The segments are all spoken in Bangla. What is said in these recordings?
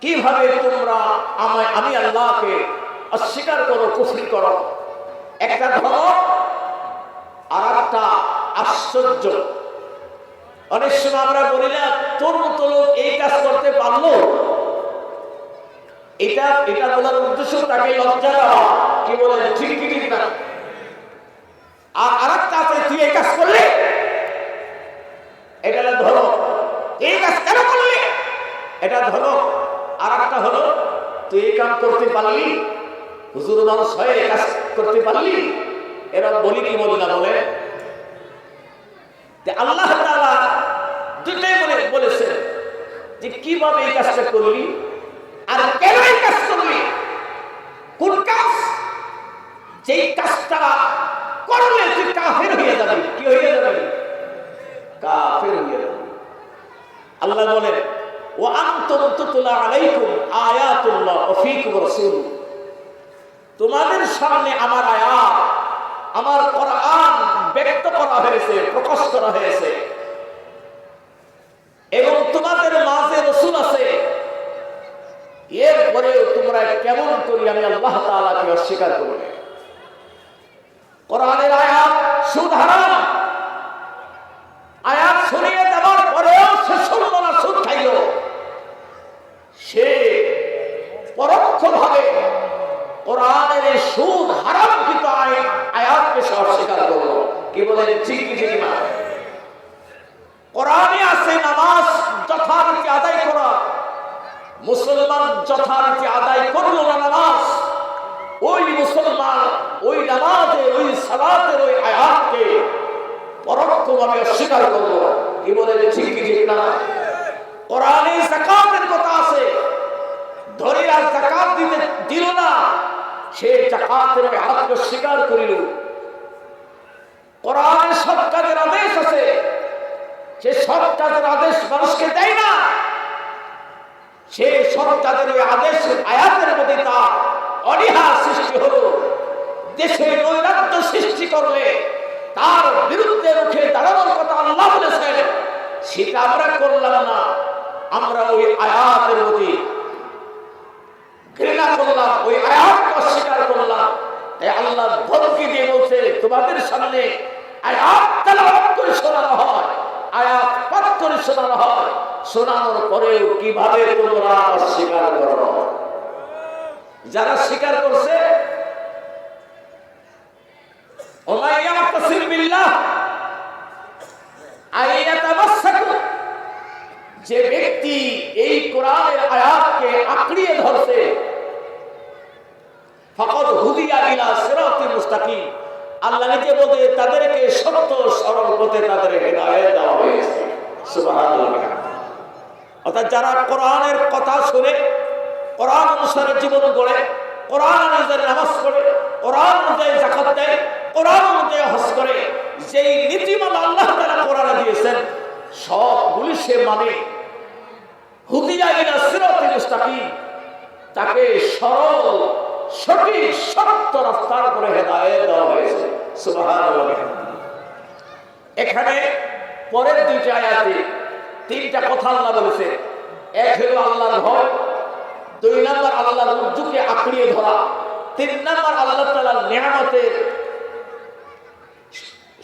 কিভাবে তোমরা আমি আল্লাহকে অস্বীকার করো, কুফরি করো। একটা ধমক আর একটা আশ্চর্য। অনেক সময় আমরা বলি না, তোর মতো লোক এই কাজ করতে পারলো। এটা বলার উদ্দেশ্য তাকে লজ্জা দেওয়া। কি বলেন, ঠিক কি ঠিক না? আর একটা আছে, তুই এই কাজ করলি, এটা ধরো, এই কাজ কেন করলি, এটা ধরো। আর একটা হলো, তুই এই কাজ করতে পারলি, হুজুর মানুষ হয়ে এই কাজ করতে পারলি। এরা বলি কি বলি না বলে? আল্লাহ তাআলা দুটাই বলেছেন যে কিভাবে এই কাজটা করলি আর কেন এই কাজ করলি। কোন কাজ? যেই কাজটা করলে তুই কাফের হয়ে যাবি। কি হয়ে যাবি? কাফের হয়ে যাবি। আল্লাহ বলেন, ওয়া আনতুম তুতলা আলাইকুম আয়াতুল্লাহ ওয়া ফীকুম রাসূল। তোমাদের সামনে আমার আয়াত, আমার কোরআন ব্যক্ত করা হয়েছে, প্রকাশ করা হয়েছে, এবং তোমাদের মাঝে রাসূল আছে। এরপরেও তোমরা কেমন করি আমি আল্লাহ তাআলাকে অস্বীকার করবে। কোরআনের আয়াত সুদ হারাম, আয়াত শুনিয়ে দেওয়ার পরেও সে শুনল না, সুদ খাইল। সে পরোক্ষভাবে কোরআনের এই সুদ হারামকৃত আয়াতকে সে অস্বীকার করলো। কি বলেন, ঠিক কি ঠিক না? কোরআনে আছে নামাজ যথারীতি আদায় করা। মুসলমান যথারীতি আদায় করলো না নামাজ, ওই মুসলমান ওই নামাজে ওই সালাতের ওই আয়াতকে পরোক্ষভাবে অস্বীকার করলো। কি বলেন, ঠিক কি ঠিক না? কোরআনে যাকাতের কথা আছে, ধরে আর যাকাত দিতে দিল না, সে যাকাতের ওই আয়াতকে অস্বীকার করিল। কোরআনে সৎ কাজের আদেশ আছে, সে সৎ কাজের আদেশ মানুষকে দেয় না। সে সৎ কাজের ওই আদেশ আয়াতের মধ্যে তার অনীহা সৃষ্টি হলো। দেশে নৈরাজ্য সৃষ্টি করলে তার বিরুদ্ধে রুখে দাঁড়ানোর কথা আল্লাহ বলেছেন, সেটা আমরা করলাম না। আমরা ওই আয়াতের প্রতি ঘৃণা করলাম, ওই আয়াতকে অস্বীকার করলাম। তাই আল্লাহ ধমকি দিয়ে বলছে, তোমাদের সামনে আয়াত তেলাওয়াত করে শোনানো হয়, আয়াত পাঠ করে শোনানো হয়, শোনানোর পরেও কিভাবে তোমরা অস্বীকার করো। যারা স্বীকার করছে, যে ব্যক্তি এই কোরআনের আয়াতকে আঁকড়িয়ে ধরছে, ফাকাদ হুদিয়া ইলা সিরাতিল মুস্তাকিম। আল্লাহ নিজে বলে তাদেরকে সত্য সরল পথে তাদের হেদায়েত দেওয়া হয়েছে। সুবহানাল্লাহ। অর্থাৎ যারা কোরআনের কথা শুনে, কোরআন অনুসারে জীবন গড়ে, কোরআন অনুযায়ী নামাজ পড়ে, কোরআন অনুযায়ী যাকাত দেয়, কোরআন অনুযায়ী হজ করে, যেই নীতিমালা আল্লাহ তাআলা কোরআনে দিয়েছেন সবগুলি সে মানে, হুদিয়া ইলা সিরাতিল মুস্তাকিম, তাকে সরল সঠিক সত্য রাস্তার উপরে হেদায়েত দেওয়া হয়েছে। সুবহানাল্লাহ। এখানে পরের দুইটা আয়াতে তিনটা কথা আল্লাহ বলেছে। এক হলো আল্লাহর ভয়, দুই নাম্বার আল্লাহর রজ্জুকে আঁকড়িয়ে ধরা, তিন নাম্বার আল্লাহ তাআলার নিয়ামতের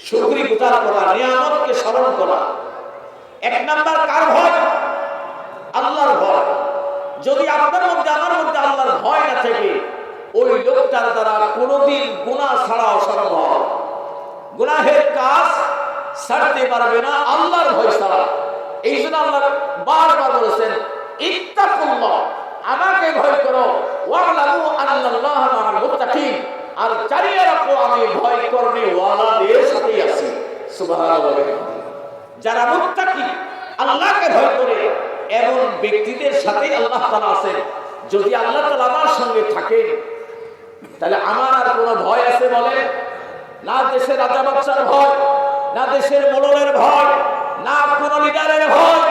শুকরিয়া করা, নিয়ামতকে স্মরণ করা। এক নাম্বার কার ভয়? আল্লাহর ভয়। যদি আপনার মধ্যে আমার মধ্যে আল্লাহর ভয় না থাকে, ওই লোকটার দ্বারা কোনোদিন গুনাহ ছাড়া অসম্ভব, গুনাহের কাজ ছাড়তে পারবে না আল্লাহর ভয় ছাড়া। এই জন্য আল্লাহ বারবার বলেছেন, ইত্তাকুল্লাহ, আমাকে ভয় করো, ওয়ালামু আন্নাল্লাহা মাআল মুত্তাকিন, আর জানিয়ে রাখো আমি ভয় করবে ওয়ালাদের সাথেই আছি। সুবহানাল্লাহ। যারা মুত্তাকি, আল্লাহকে ভয় করে, এমন ব্যক্তিদের সাথে আল্লাহ তাআলা আছেন। যদি আল্লাহ তাআলা আমার সঙ্গে থাকেন, তাহলে আমার আর কোনো ভয় আছে বলে? না দেশের রাজা বাদশার ভয়, না দেশের মোড়লের ভয়, না কোনো লিডারের ভয়।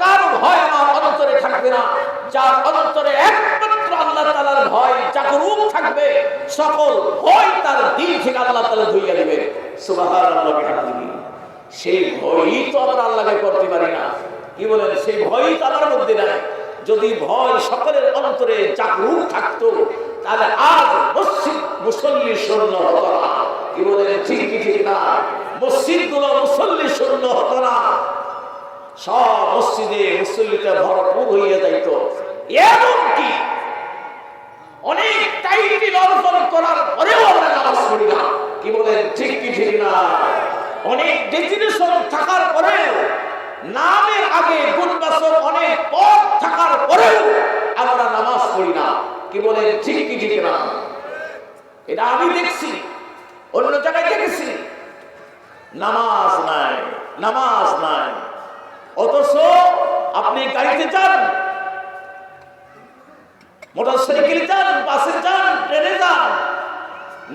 কার ভয় আমার অন্তরে থাকবে না? যার অন্তরে একমাত্র আল্লাহ তাআলার ভয় জাগরুক থাকবে, সকল ভয় তার দিল থেকে আল্লাহ তাআলা ধুইয়া দিবেন। সুবহানাল্লাহ। সেই ভয়ই তো আমরা আল্লাহকে করতে পারি না। কি বলেন, সেই ভয়ই তো আমার মধ্যে নাই। যদি ভয় সকলের অন্তরে জাগরুক থাকতো তাহলে আজ মসজিদ মুসল্লি শূন্য হতো না। কি বলেন ঠিক কি ঠিক না? মসজিদ গুলো মুসল্লি শূন্য হতো না, সব মসজিদে মুসল্লিতে ভরপুর হইয়া যাইত। এমনকি অনেক টাইটেল অর্জন করার পরেও আমরা নামাজ পড়ি না। কি বলেন ঠিক কি ঠিক না? অনেক ডেজিনেশন থাকার পরেও, নামের আগে গুণবাচক অনেক পদ থাকার পরেও আমরা নামাজ পড়ি না। কি বলেন ঠিক কি ঠিক না? এটা আমি দেখছি, অন্য জায়গায় দেখেছি। নামাজ নাই, নামাজ নাই। অথচ আপনি গাড়িতে যান, মোটরসাইকেলে যান, বাসে যান, ট্রেনে যান,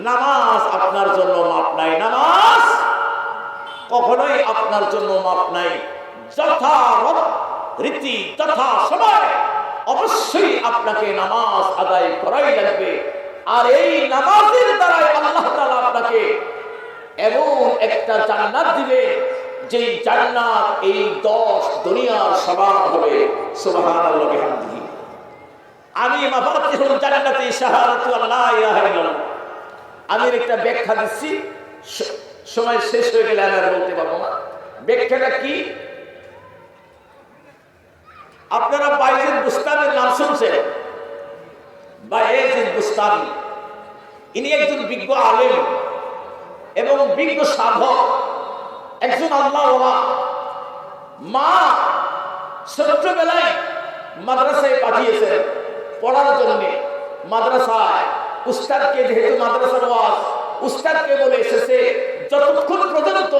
নামাজ আপনার জন্য মাপ নাই। নামাজ কখনোই আপনার জন্য মাপ নাই। যথারীতি যথা সময় অবশ্যই আপনাকে নামাজ আদায় করাই লাগবে। আর এই নামাজের দ্বারাই আল্লাহ তাআলা আপনাকে এমন একটা জান্নাত দিবে, যেই জান্নাত এই 10 দুনিয়ার সমান হবে। সুবহানাল্লাহ বিহামদিহি। আমি মাফাতিহুল জান্নাতি শাহাদাতু আল্লা ইলাহা ইল্লাল্লাহ, আমি একটা ব্যাখ্যা দিচ্ছি। সময় শেষ হয়ে গেলে আমি আর বলতে পারবো না। ব্যাখ্যাটা কি? আপনারা বাইজিদ বুস্তামির নাম শুনছেন? বাইজিদ বুস্তামি, ইনি একজন বিজ্ঞ আলেম এবং বিজ্ঞ সাধক, একজন আল্লাহওয়ালা। মা ছোট্টবেলায় মাদ্রাসায় পাঠিয়েছেন পড়ার জন্য। মাদ্রাসায় উস্তাদকে, যেহেতু মাদ্রাসার ওয়াজ, উস্তাদকে বলে এসেছে যতক্ষণ পর্যন্ত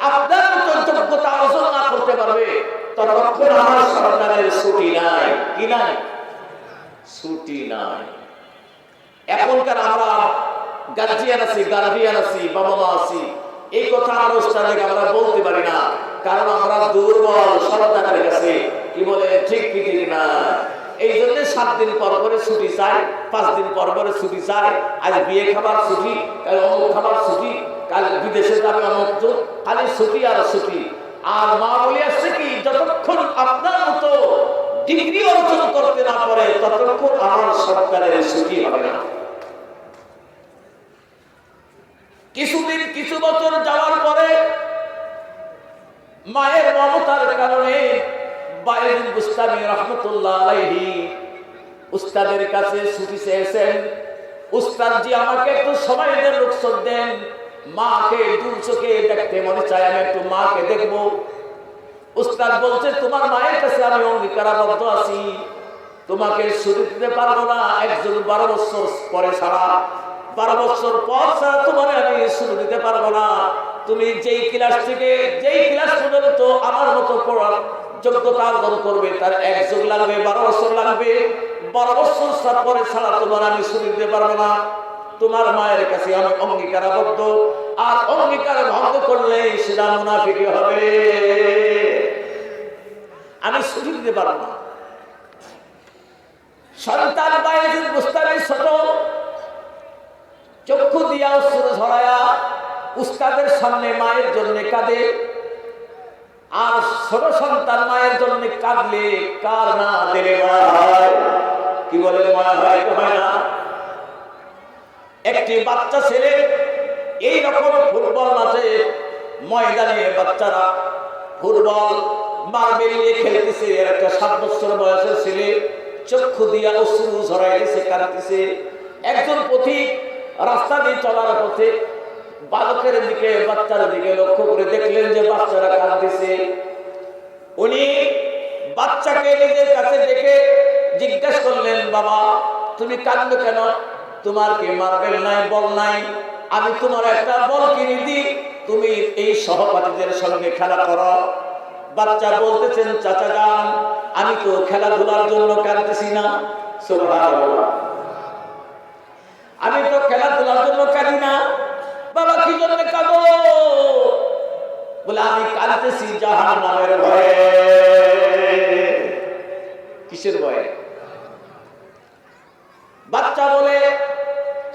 আপনার মতো যোগ্যতা অর্জন না করতে পারবে ততক্ষণ আমার সরকারের ছুটি নাই। কি নাই? ছুটি নাই। এখনকার আমরা গার্জিয়ান আছি, বাবা মা আছি, এই কথা আমরা উস্তাদকে আমরা বলতে পারি না, কারণ আমরা দুর্বল সরকারের কাছে। কি বলে ঠিক কি ঠিক না? এই জন্য 7 দিন পর পরে ছুটি চাই, 5 দিন পর পরে ছুটি চাই। আজ বিয়ে খাবার ছুটি, কাল অমুক খাবার ছুটি, কাল বিদেশে যাবে অমুক, খালি ছুটি আর ছুটি। আর মা বলে আসছে কি, যতক্ষণ আপনার মতো ডিগ্রি অর্জন করতে না পারে ততক্ষণ আমার সরকারের ছুটি হবে না। কিছুদিন, কিছু বছর যাওয়ার পরে মায়ের মমতার কারণে বাইজিদ বুস্তামি রাহমাতুল্লাহ আলাইহি উস্তাদের কাছে ছুটি চেয়েছেন। উস্তাদ জি, আমাকে একটু সময় দেন, রুখসত দেন, মাকে দূর চোখে দেখতে মনে চায়, আমি একটু মাকে দেখবো। উস্তাদ বলছে, তোমার মায়ের কাছে আমি অঙ্গীকারাবদ্ধ আছি, তোমাকে ছুটি দিতে পারবো না একজন 12 বছর পরে ছাড়া। 12 বছর পর ছাড়া তোমার আমি ছুটি দিতে পারবো না। তুমি যেই ক্লাস থেকে যেই ক্লাস পর্যন্ত আমার মতো পড়ার যোগ্যতা অর্জন করবে তার 1 যুগ লাগবে, 12 বছর লাগবে। 12 বছর পরে ছাড়া তোমার আমি ছুটি দিতে পারবো না। তোমার মায়ের কাছে আমি অঙ্গীকারাবদ্ধ, আর অঙ্গীকার ভঙ্গ করলে সেটা মুনাফিকি হবে, আমি ছুটি দিতে পারবো না। সন্তান বাইজিদ বুস্তামি ছোট, চক্ষু দিয়া অশ্রু ঝরায়া উস্তাদের সামনে মায়ের জন্য কাঁদে। আর ছোট সন্তান মায়ের জন্য কাঁদলে কার না দিলে হয়? কি বলে মায়া হয়? হয় না? একটি বাচ্চা ছেলে এই রকম ফুটবল মাঠে ময়দানে বাচ্চারা ফুটবল মার্বেল নিয়ে খেলতেছে। এর একটা 7 বছর বয়সের ছেলে চক্ষু দিয়া অশ্রু ঝরাইতেছে, কাঁদতেছে। একজন পথিক রাস্তা দিয়ে চলার পথে বালকের দিকে, বাচ্চার দিকে লক্ষ্য করে দেখলেন যে বাচ্চারা কাঁদতেছে। উনি বাচ্চাকে নিজের কাছে দেখে জিজ্ঞাসা করলেন, বাবা তুমি কাঁদছো কেন? তোমার কি মার্বেল নাই, বল নাই? আমি তোমার একটা বল কিনে দিই, তুমি এই সহপাঠীদের সঙ্গে খেলা করো। বাচ্চা বলতেছেন, চাচা যান, আমি তো খেলাধুলার জন্য কাঁদতেছি না। সুবহানাল্লাহ, আমি তো খেলাধুলার জন্য কাঁদি না। বাবা কি জন্য কাঁদো? বলে আমি কাঁদতেছি জাহান্নামের ভয়ে। কিসের ভয়ে? বাচ্চা বলে,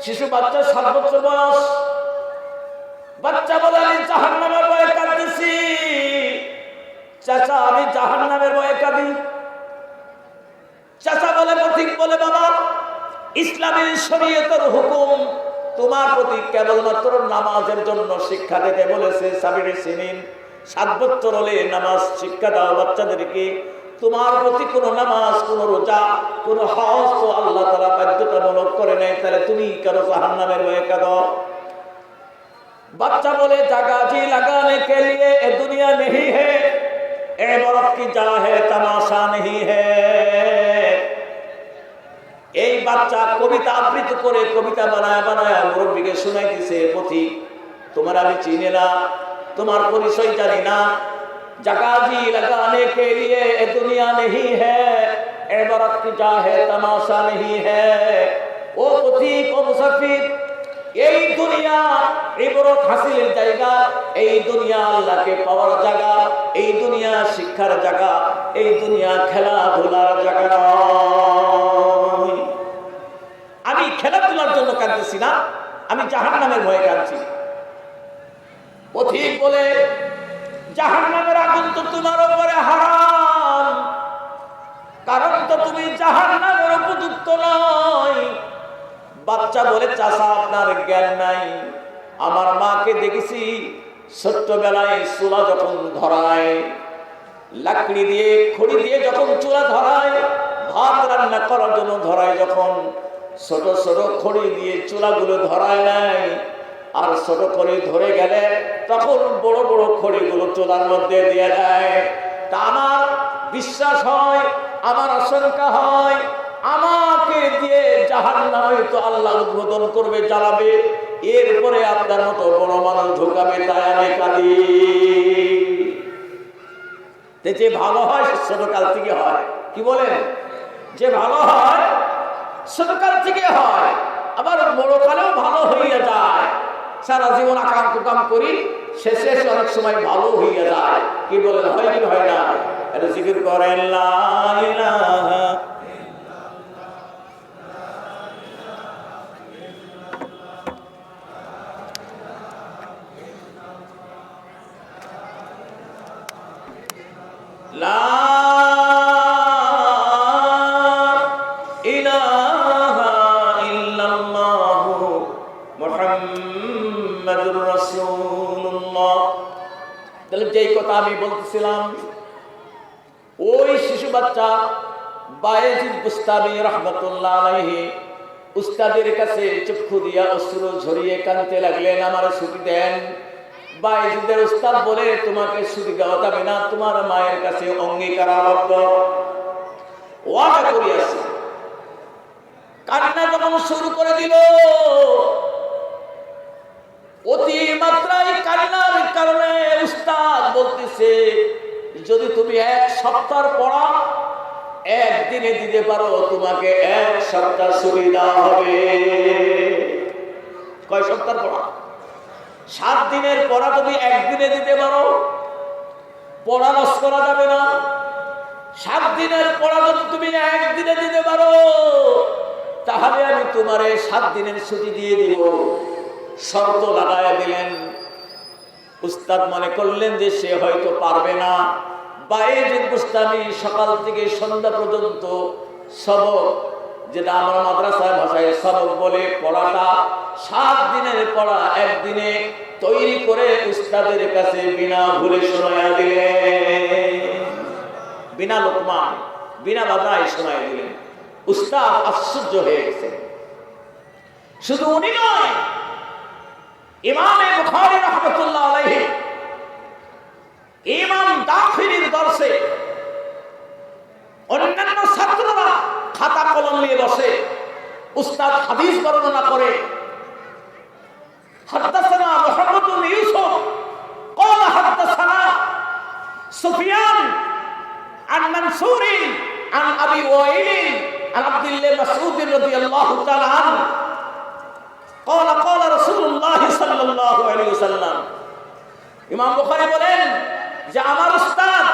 শিশু বাচ্চা 7 বছর বয়স, বাচ্চা বলে আমি জাহান্নামের ভয়ে কাঁদতেছি। চাচা আমি জাহান্নামের ভয়ে কাঁদি। পথিক বলে, বাবা ইসলামের শরীয়তের হুকুম তোমার প্রতি কেবলমাত্র নামাজের জন্য শিক্ষা দিতে বলেছে। 7 বছর হলে নামাজ শিক্ষা দাও বাচ্চাদেরকে। তোমার প্রতি কোনো নামাজ, কোনো রোজা, কোনো হজ তো আল্লাহ তাআলা বাধ্যতামূলক করে নাই, তাহলে তুমি কেন জাহান্নামের ভয়ে কাঁদো? बच्चा बोले जगह जी लगाने के लिए ये दुनिया नहीं है, इबारत की जा है तमाशा नहीं है। এই বাচ্চা কবিতা আবৃত্তি করে কবিতা বানায় বানায় মুরব্বীকে শোনাইতেছে, পথিক তোমার আমি চিনি না, তোমার পরিচয় জানি না। जगह जी लगाने के लिए ये दुनिया नहीं है, इबारत की जा है तमाशा नहीं है। ও পথিক, ও মুসাফির, এই দুনিয়া ইবরত হাসিলের জায়গা, এই দুনিয়া আল্লাহকে পাওয়ার জায়গা, এই দুনিয়া শিক্ষার জায়গা, এই দুনিয়া খেলাধুলার জায়গা নয়। আমি খেলাধুলার জন্য কাঁদতেছি না, আমি জাহান্নামের ভয়ে কাঁদছি। পথিক বলে, জাহান্নামের আগুন তো তোমার উপরে হারাম, কারণ তো তুমি জাহান্নামের উপযুক্ত নয়। বাচ্চা বলে, চাচা আপনার জ্ঞান নাই, আমার মাকে দেখেছি ছোট্টবেলায় চুলা যখন ধরায়, লাকড়ি দিয়ে খড়ি দিয়ে যখন চুলা ধরায়, ভাত রান্না করার জন্য ধরায়, যখন ছোট ছোট খড়ি দিয়ে চুলাগুলো ধরায় নাই, আর ছোট খড়ি ধরে গেলে তখন বড় বড় খড়িগুলো চুলার মধ্যে দিয়ে দেয়। তা আমার বিশ্বাস হয়, আমার আশঙ্কা হয়, আমাকে দিয়ে জাহান্নামে তো আল্লাহ উদ্বোধন করবে, জ্বালাবে, এরপরে আপনার মতো বড় মানুষ ঢোকাবে, তাই আমি কাঁদি। যে ভালো হয় ছোটকাল থেকে হয়, কি বলেন? যে ভালো হয় ছোটকাল থেকে হয়, আবার বড় কালেও ভালো হইয়া যায়। সারা জীবন আকাম কুকাম করি, শেষে অনেক সময় ভালো হইয়া যায়। কি বলেন, হয় কি হয় না? এটা জিকির করেন, লা ইলাহা লা ইলাহা ইল্লাল্লাহু মুহাম্মাদুর রাসূলুল্লাহ। তাহলে যেই কথা আমি বলতেছিলাম, ওই শিশু বাচ্চা বায়েজিদ বুস্তামি রাহমাতুল্লাহ আলাইহি উস্তাদের কাছে চক্ষু দিয়া অশ্রু ঝরিয়ে কাঁদতে লাগলেন, আমার ছুটি দেন। বায়েজিদের উস্তাদ বলে, তোমাকে ছুটি দেওয়া যাবে না, তোমার মায়ের কাছে অঙ্গীকারাবদ্ধ, ওয়াদা করিয়াছে। কান্না যখন শুরু করে দিল, অতি মাত্রায় কান্নার কারণে উস্তাদ বলতেছে, যদি তুমি 1 সপ্তাহ পড়া একদিনে দিতে পারো, তোমাকে 1 সপ্তাহ ছুটি দেওয়া হবে। কয় সপ্তাহ পড়া? 7 দিনের পড়া যদি একদিনে দিতে পারো, পড়া লস করা যাবে না। 7 দিনের পড়া যদি তুমি একদিনে দিতে পারো, তাহলে আমি তোমারে 7 দিনের ছুটি দিয়ে দিব। শর্ত লাগায়া দিলেন। উস্তাদ মনে করলেন যে সে হয়তো পারবে না। বায়েজিদ বুস্তামি সকাল থেকে সন্ধ্যা পর্যন্ত সবক, যেটা আমরা মাদ্রাসার ভাষায় সবক বলে, পড়াটা 7 দিনের পড়া একদিনে তৈরি করে উস্তাদের কাছে বিনা ভুলে শোনায়া দিলেন, বিনা লোকমান, বিনা বাধায় শোনায়া দিলেন। উস্তাদ আশ্চর্য হয়ে গেছে। শুধু উনি নয়, ইমামে বুখারী রাহমাতুল্লাহ আলাইহি ইমাম দাখিলির দর্শে অন্যান্য ছাত্ররা খাতা কলম নিয়ে বসে, উস্তাদ হাদিস বর্ণনা করে। হাদাসানা মুহাম্মদ বিন ইউসুফ قال حدثنا سفيان عن منصور عن ابي وائل عن عبد الله مسعود رضي الله تعالى عنه قال قال رسول الله صلى الله عليه وسلم। ইমাম বুখারী বলেন যে আমার উস্তাদ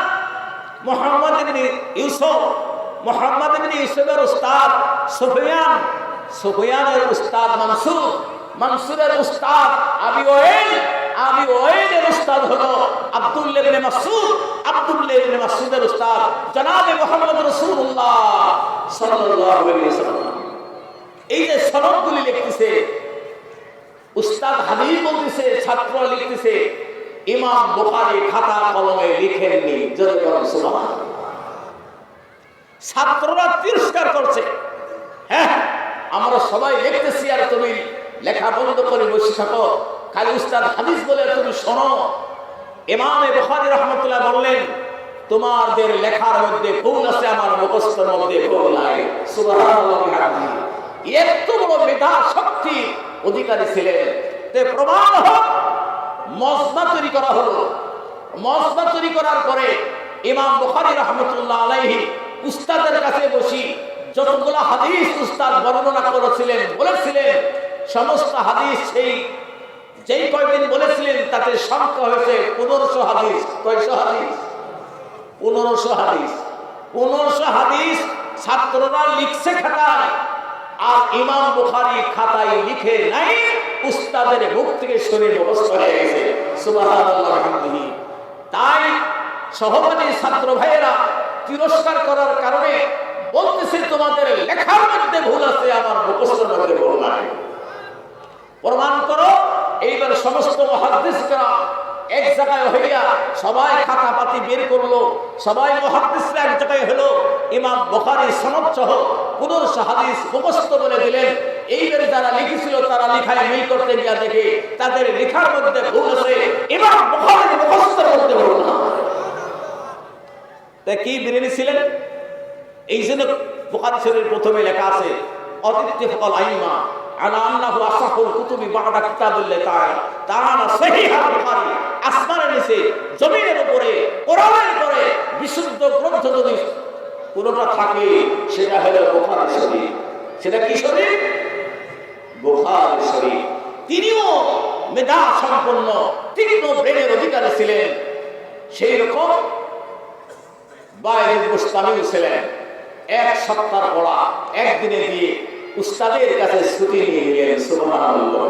মুহাম্মদ ইবনে ইউসুফ, মুহাম্মদ ইবনে ইউসুফের উস্তাদ সুফিয়ান, সুফিয়ানের উস্তাদ মানসুর, মানসুরের উস্তাদ আবি ওয়াইল, আবি ওয়াইলের উস্তাদ হলো আব্দুল্লাহ ইবনে মাসউদ আব্দুল্লাহ ইবনে মাসউদের উস্তাদ জনাবে মুহাম্মদ রাসূলুল্লাহ সাল্লাল্লাহু আলাইহি ওয়াসাল্লাম। এই যে সনদগুলি লিখতেছে, উস্তাদ হাদিস বলতেছে, ছাত্র লিখতেছে, ইমাম বুখারী খাতা কলমে লিখেননি। জোরে বলুন সুবহানাল্লাহ। ছাত্ররা তিরস্কার করছে, হ্যাঁ আমরা সবাই লিখতেছি আর তুমি লেখা বন্ধ করে বসে থাকো, খালি উস্তাদ হাদিস বলে তুমি শোনো। ইমাম বুখারী রাহমাতুল্লাহ বললেন, তোমাদের লেখার মধ্যে ভুল আছে, আমার মুখস্থের মধ্যে ভুল নাই। সুবহানাল্লাহ। এত বড় মেধা শক্তি অধিকারী ছিলেন। তে প্রমাণ হোক, মজমা তৈরি করা হলো। মজমা তৈরি করার পরে ইমাম বুখারী রাহমাতুল্লাহ আলাইহি উস্তাদের কাছে বসি যতগুলো হাদিস উস্তাদ বর্ণনা করেছিলেন, বলেছিলেন, সমস্ত হাদিস যেই কয়দিন বলেছিলেন তাতে সংখ্যা হয়েছে 1500 হাদিস। কয়শো হাদিস? 1500 হাদিস। 1500 হাদিস ছাত্ররা লিখছে খাতায়, আর ইমাম বুখারী খাতায় লিখে নাই, উস্তাদের মুখ থেকে শুনে মুখস্থ হয়ে গেছে। সুবহানাল্লাহ আলহামদুলিল্লাহ। তাই সহপাঠী ছাত্র ভাইয়েরা তিরস্কার করার কারণে বলতেছে, তোমাদের লেখার মধ্যে ভুল আছে, আমার মুখস্থের মধ্যে ভুল নাই। প্রমাণ করো। এইবার সমস্ত মুহাদ্দিসরা এক জায়গায় হইয়া সবাই খাতা পাতি বের করলো, সবাই মুহাদ্দিসরা এক জায়গায় হলো, ইমাম বুখারী সনদ সহ 1500 হাদিস মুখস্থ বলে দিলেন। এইবার যারা লিখেছিল তারা লেখায় মিল করতে গিয়া দেখে তাদের লেখার মধ্যে ভুল আছে, ইমাম বুখারীর মুখস্থের মধ্যে ভুল না। তা কি বিরোধী ছিলেন? এই জন্য বুখারী শরীফের প্রথমে লেখা আছে, অতিত্তিফাল আইমা আলা আন্নাহু আসাহুল কুতুবি বা'দা কিতাবিল্লাহি তাআলা তাআলা সহিহুল বুখারী। আসমানের নিচে জমিনের উপরে কোরআনের পরে বিশুদ্ধ গ্রন্থ যদি কোনটা থাকে সেটা হলো বুখারী শরীফ। সেটা কি শরীফ? বুখারী শরীফ। তিনিও মেধা সম্পন্ন, তীক্ষ্ণ ব্রেনের অধিকারী ছিলেন। সেই রকম বাইজিদ বুস্তামিও ছিলেন। এক সপ্তাহ পড়া একদিনে দিয়ে উস্তাদের কাছে ছুটি নিয়ে গেলেন। সুবহানাল্লাহ।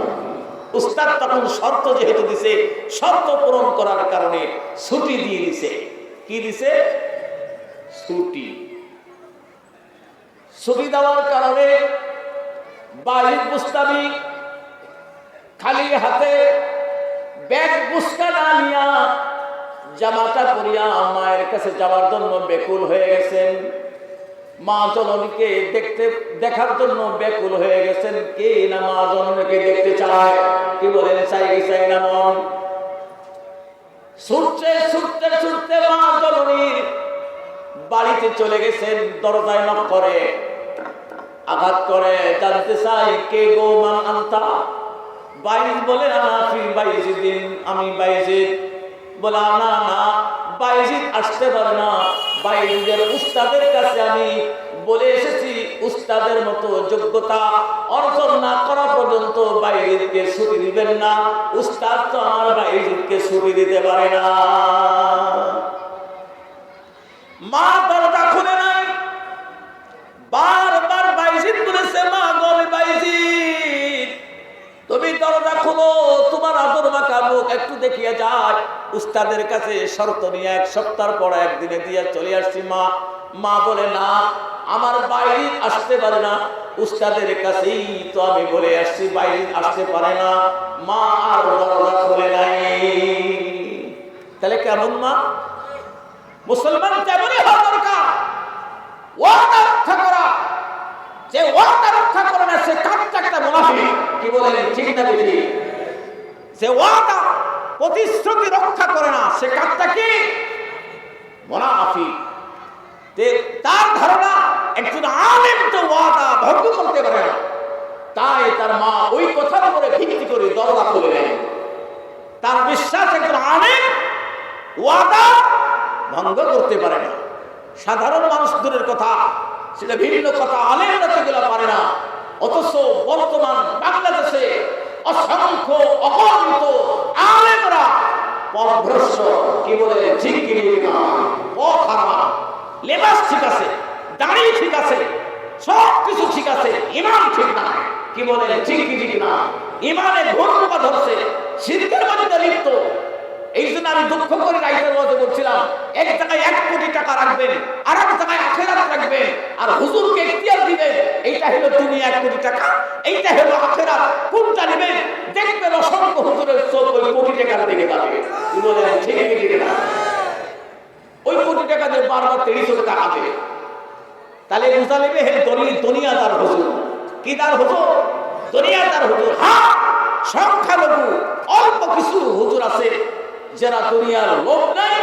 উস্তাদ তখন শর্ত যেহেতু দিছে, শর্ত পূরণ করার কারণে ছুটি দিয়ে দিছে। কি দিছে? ছুটি। ছুটি দেওয়ার কারণে বাইজিদ বুস্তামি খালি হাতে ব্যাগ বুস্কা না নিয়া জামাটা পরিয়া মায়ের কাছে যাওয়ার জন্য ব্যাকুল হয়ে গেছেন। মা জননীকে দেখার জন্য ব্যাকুল হয়ে গেছেন। কে না মা জননীকে দেখতে চায়? কি বলেন? চাই না মন। ছুটতে ছুটতে ছুটতে মা জননীর বাড়িতে চলে গেছেন। দরজায় নক করে, আঘাত করে, জানতে চাই কে গো মান আনতা? বাইজিদ বলে, আনা ফি বাইজিদিন, আমি বাইজিদ। বলে না না, বাইজিদ আসতে পারে না, বাইজিদের উস্তাদের কাছে আমি বলে এসেছি, উস্তাদের মতো যোগ্যতা অর্জন না করা পর্যন্ত বাইজিদকে ছুটি দিবেন না। উস্তাদ তো আমার বাইজিদকে ছুটি দিতে পারে না। মা দরজা খুলে নাই। বারবার বাইজিদ বলেছে, মা গো বাইজিদ তুমি দরজা খুলো, তোমার আদর মাখা মুখ একটু দেখিয়ে যায়। উস্তাদের কাছে শর্ত নিয়ে এক সপ্তাহ পর একদিনে দিয়ে চলে আসছি। মা বলে, না আমার বাইজিদ আসতে পারে না, উস্তাদের কাছেই তো আমি বলে আসছি বাইজিদ আসতে পারে না। মা আর দরজা খুলে নাই। তাহলে কেমন মা? মুসলমান তেমনই হওয়া দরকার। ওয়াদা রক্ষা করা, যে ওয়াদা রক্ষা করে না সে কাটটা একটা মুনাফিক। কি বলেন? ঠিক না বেশি? যে ওয়াদা প্রতিশ্রুতি রক্ষা করে না সে কাটটা কি? মুনাফিক। তার ধারণা একজন আলেম তো ওয়াদা ভঙ্গ করতে পারে না, তাই তার মা ওই কথার উপরে ভিত্তি করে দরজা খুলে নেয়। তার বিশ্বাস একজন আলেম ওয়াদা ভঙ্গ করতে পারে না। সাধারণ মানুষ দূরের কথা, সেটা ভিন্ন কথা, আলেমরা সেগুলো পারে না। অথচ বর্তমান বাংলাদেশে অসংখ্য অগণিত আলেমরা পথভ্রষ্ট। কি বলে? ঠিক কি না? পথ হারা, লেবাস ঠিক আছে, দাড়ি ঠিক আছে, সব কিছু ঠিক আছে, ইমান ঠিক না। কি বলে? ঠিক কি ঠিক না? ইমানে ঘোর পোকা ধরছে, শিরকের মধ্যে লিপ্ত। এই জন্য আমি দুঃখ করে রাইতের মধ্যে বলছিলাম, এক জায়গায় 1 কোটি টাকা রাখবেন, আর এক জায়গায় আখিরাত রাখবেন, আর হুজুরকে ইখতিয়ার দিবেন। এইটা হলো দুনিয়া 1 কোটি টাকা, এইটা হলো আখিরাত। কোনটা নেবেন? দেখবেন অসংখ্য হুজুরের চোখ ওই কোটি টাকার দিকে যাবে। কি বলেন, ঠিক ঠিক না? ওই কোটি টাকা দিয়ে বারবার 23 টাকা দেবে। তাহলে বুঝা নেবে হে দুনিয়াদার হুজুর। কি দার হুজুর? দুনিয়াদার হুজুর। হ্যাঁ, সংখ্যালঘু অল্প কিছু হুজুর আছে যারা দুনিয়ার লোভ নাই,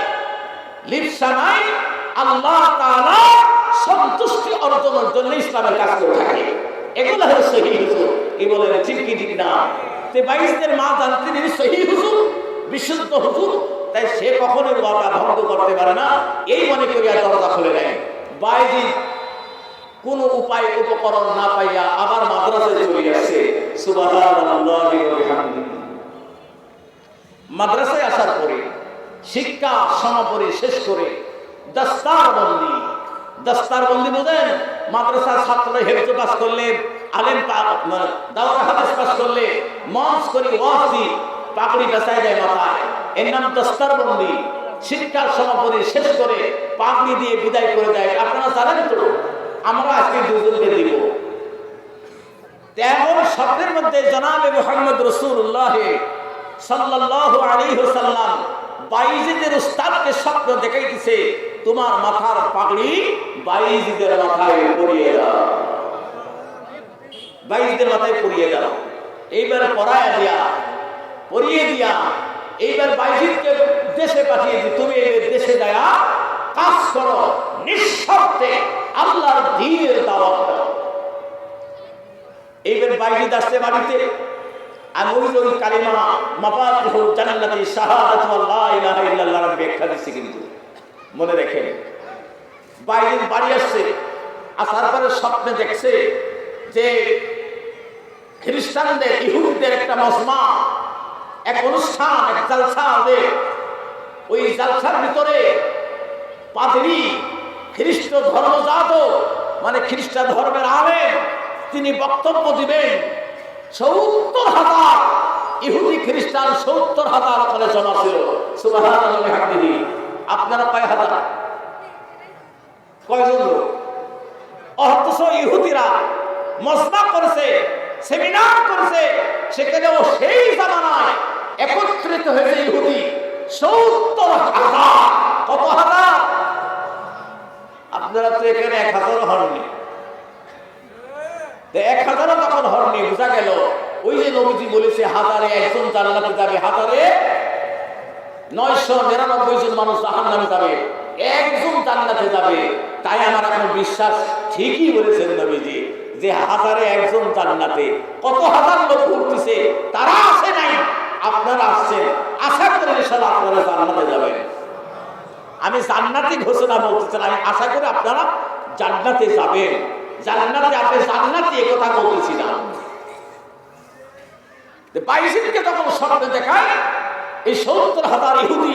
লিপ্সা নাই, আল্লাহ তাআলা সন্তুষ্টি অর্জনের জন্য ইসলামের কাজ করে থাকে। এগুলো হলো সহি হুজুর। কি বলেন, ঠিক কি ঠিক না? যে বাইশদের মা জানতেন তিনি সহি হুজুর, বিশুদ্ধ হুজুর, তাই সে কখনোই ওয়াদা ভঙ্গ করতে পারে না। এই মনে করিয়া দরজা খুলে নেয়। বাইজিদ কোন উপায় উপকরণ না পাইয়া আবার মাদ্রাসায় চলে আসে। সুবহানাল্লাহি ওয়া বিহামদিহি। মাদ্রাসায় আসার পরে শিক্ষা সমাপনী শেষ করে দস্তারবন্দি বুঝেন? মাদ্রাসার ছাত্ররা হেফজ পাস করলে, আলেম দাওরা হাদিস পাস করলে মঞ্চ করে ওয়াজি পাগড়ি বেচায় দেয় মাথায়, এর নাম দস্তারবন্দি। শিক্ষার সমাপনী শেষ করে পাগড়ি দিয়ে বিদায় করে দেয়। আপনারা জানেন তো, আমরা আজকে দুজনকে দিব। তেমন শব্দের মধ্যে জনাবে মুহাম্মদ রাসূলুল্লাহ সাল্লাল্লাহু আলাইহি ওয়াসাল্লাম বাইজিদের উস্তাদকে স্বপ্ন দেখাইতেছে, তোমার মাথার পাগড়ি বাইজিদের মাথায় পরিয়ে দাও, বাইজিদের মাথায় পরিয়ে দাও। এইবার পরিয়ে দিয়া এইবার বাইজিদকে দেশে পাঠিয়ে দি, তুমি এই দেশে যায় কাজ করো, নিঃশর্তে আল্লাহর দ্বীনের দাওয়াত দাও। এইবার বাইজিদ আসছে বাড়িতে, আর ওই কালিমা মাফাতিহুল জান্নাতি শাহাদাতু লা ইলাহা ইল্লাল্লাহর ব্যাখ্যা দিচ্ছে। কিন্তু মনে রাখেন, বাইজিদ বাড়ি আসছে, আসার পরে স্বপ্নে দেখছে যে খ্রিস্টানদের, ইহুদিদের একটা মজমা, এক অনুষ্ঠান, এক জালসা হবে। ওই জালসার ভিতরে পাদ্রী, খ্রিস্ট ধর্মজাত, মানে খ্রিস্টান ধর্মের আলেম, তিনি বক্তব্য দিবেন। ৭০,০০০ ইহুদি খ্রিস্টান ৭০,০০০ ওখানে জমা ছিল। সুবহানাল্লাহি ওয়া বিহামদিহি। আপনারা কয় হাজার, কয়জন লোক? অথচ ইহুদিরা মজমা করেছে, সেমিনার করেছে, সেখানেও সেই জামানায় একত্রিত হয়েছে ইহুদি ৭০,০০০। কত হাজার? আপনারা তো এখানে ১,০০০ হননি। ১,০০০ তখন হননি, বোঝা গেল ওই যে নবীজি বলেছে ১,০০০-এ একজন জান্নাতে যাবে, ১,০০০-এ ৯৯৯ জন মানুষ জাহান্নামে যাবে, একজন জান্নাতে যাবে। তাই আমার এখন বিশ্বাস, ঠিকই বলেছেন নবীজি যে ১,০০০-এ একজন জান্নাতে। কত হাজার লোক ঘুরতেছে, তারা আসে নাই, আপনারা আসছেন। আশা করি ইনশাআল্লাহ আপনারা জান্নাতে যাবেন। আমি জান্নাতি ঘোষণা বলতেছেন, আমি আশা করি আপনারা জান্নাতে যাবেন। জান্নাতে আপনি জান্নাতি এই কথা বলতেছি না। বাইজিদকে যখন স্বপ্নে দেখায়, এই ৭০,০০০ ইহুদি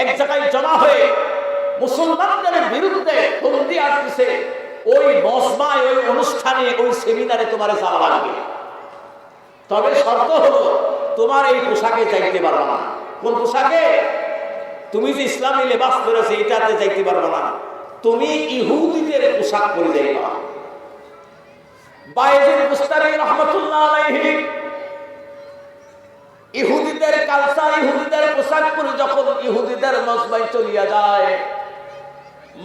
এক জায়গায় জমা হয়ে মুসলমানদের বিরুদ্ধে হুমকি আসতেছে, ওই মজমায়, ওই অনুষ্ঠানে, ওই সেমিনারে তোমার যাওয়া লাগবে। তবে শর্ত হলো তোমার এই পোশাকে যাইতে পারবে না। কোন পোশাকে? তুমি যে ইসলামী লেবাস করেছে এটাতে যাইতে পারবে না, তুমি ইহুদিদের পোশাক পরে যাইবা। বাইজিদ বুস্তারি রাহমাতুল্লাহ আলাইহি ইহুদিদের কালচার, ইহুদিদের পোশাক পরে যখন ইহুদিদের মজমায় চলিয়া যায়,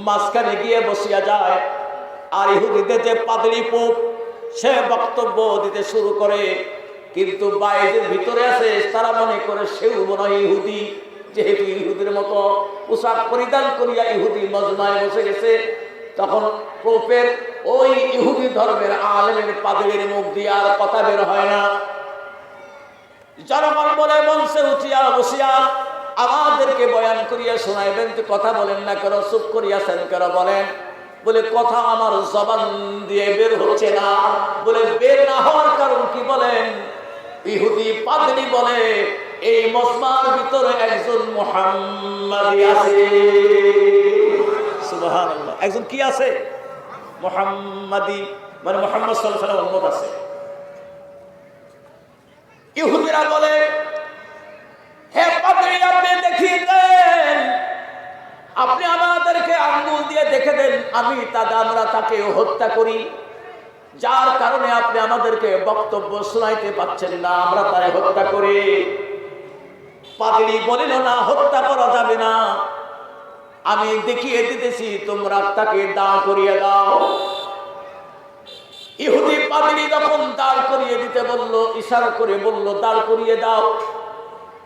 মাঝখানে গিয়ে বসিয়া যায়, আর ইহুদিদের যে পাদ্রী পোপ, সে বক্তব্য দিতে শুরু করে। কিন্তু বাইজিদ ভিতরে আছে, তারা মনে করে সেও মনে হয় ইহুদি, যেহেতু ইহুদির মতো পোশাক পরিধান করিয়া ইহুদি মজমায় বসে গেছে। তখন পোপের ওই ইহুদি ধর্মের আলেমের পাদ্রীর মুখ দিয়ে আর কথা বের হয় না। জনগণ বলে, মঞ্চে উঠিয়া বসিয়া আমাদেরকে বয়ান করিয়া শোনাইবেন, তো কথা বলেন না কেন, চুপ করিয়াছেন কেন বলেন? বলে, কথা আমার জবান দিয়ে বের হচ্ছে না। বলে, বের না হওয়ার কারণ কি বলেন? ইহুদি পাদ্রী বলে, এই মজমার ভিতরে একজন মুহাম্মাদি আছে। সুবহানাল্লাহ। একজন কি আছে? মুহাম্মাদি, মানে মুহাম্মদ সাল্লাল্লাহু আলাইহি ওয়াসাল্লাম উম্মত আছে। ইহুদিরা বলে, হে পাদ্রী, আপনি দেখিয়ে দেন, আপনি আমাদেরকে আঙ্গুল দিয়ে দেখে দেন আমরা তাকে হত্যা করি, যার কারণে আপনি আমাদেরকে বক্তব্য শোনাইতে পাচ্ছেন না, আমরা তাই হত্যা করি। পাদ্রী বলিল, না, হত্যা করা যাবে না, আমি দেখিয়ে দিতেছি, তোমরা তাকে দাঁড় করিয়ে দাও। ইহুদি পাদ্রী যখন দাঁড় করিয়ে দিতে বলল, ইশারা করে বলল দাঁড় করিয়ে দাও,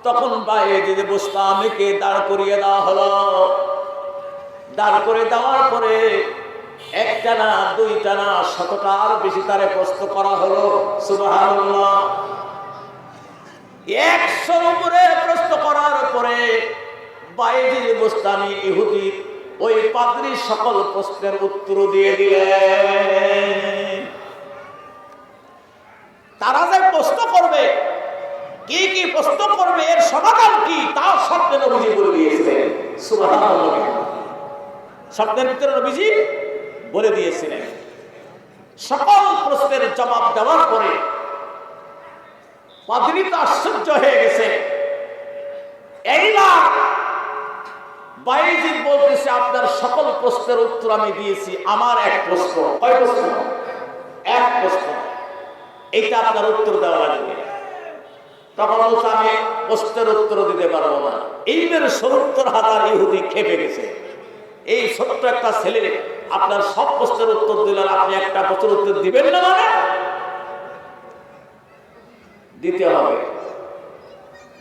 তখন বায়েজিদ বুস্তামীকে দাঁড় করিয়ে দেওয়া হলো। দাঁড় করে দেওয়ার পরে একটা না দুইটা না শতটার বেশি তারে প্রশ্ন করা হলো। সুবহানাল্লাহ। 100-র উপরে প্রশ্ন করার পরে বায়েজিদ বুস্তামী ইহুদি ওই পাদ্রীর সকল প্রশ্নের উত্তর দিয়ে দিলেন। তারা যে প্রশ্ন করবে, কি কি প্রশ্ন করবে, এর সমাধান কি, তাও স্বপ্নে নবীজি বলে দিয়েছিলেন। সুবহানাল্লাহ। স্বপ্নের ভিতরে নবীজি বলে দিয়েছিলেন। সকল প্রশ্নের জবাব দেওয়ার পরে পাদ্রী তো আশ্চর্য হয়ে গেছে। এই না, বায়েজিদ বলতেছে, আপনার সকল প্রশ্নের উত্তর আমি দিয়েছি, আমার এক প্রশ্ন। কয় প্রশ্ন? এক প্রশ্ন, এইটা আপনার উত্তর দেওয়া লাগবে। তখন বলছে, আমি প্রশ্নের উত্তর দিতে পারবো না। এইবার 70,000 ইহুদি খেপে গেছে। এই ছোট্ট একটা ছেলে আপনার সব প্রশ্নের উত্তর দিলেন, আপনি একটা প্রশ্নের উত্তর দিবেন না? মানে দিতে হবে।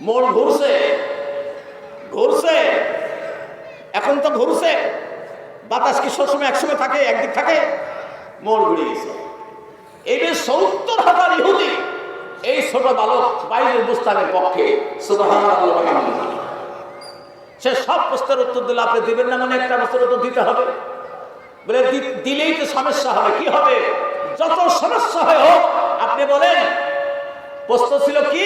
মোড় ঘুরছে, ঘুরছে, এখন তো ঘুরছে। বাতাস কি সবসময় একসময় থাকে, একদিক থাকে? মোড় ঘুরে গেছে। এইবার 70,000 ইহুদি এই ছোট বালক বায়েজিদ বুস্তামীর পক্ষে। সুবহানাল্লাহ। সে সব প্রশ্নের উত্তর দিলে, আপনি দিবেন না মানে একটা প্রশ্নের উত্তর দিতে হবে। বলে দিলেই তো সমস্যা হবে। কি হবে? যত সমস্যা হয় হোক, আপনি বলেন। প্রশ্ন ছিল কি?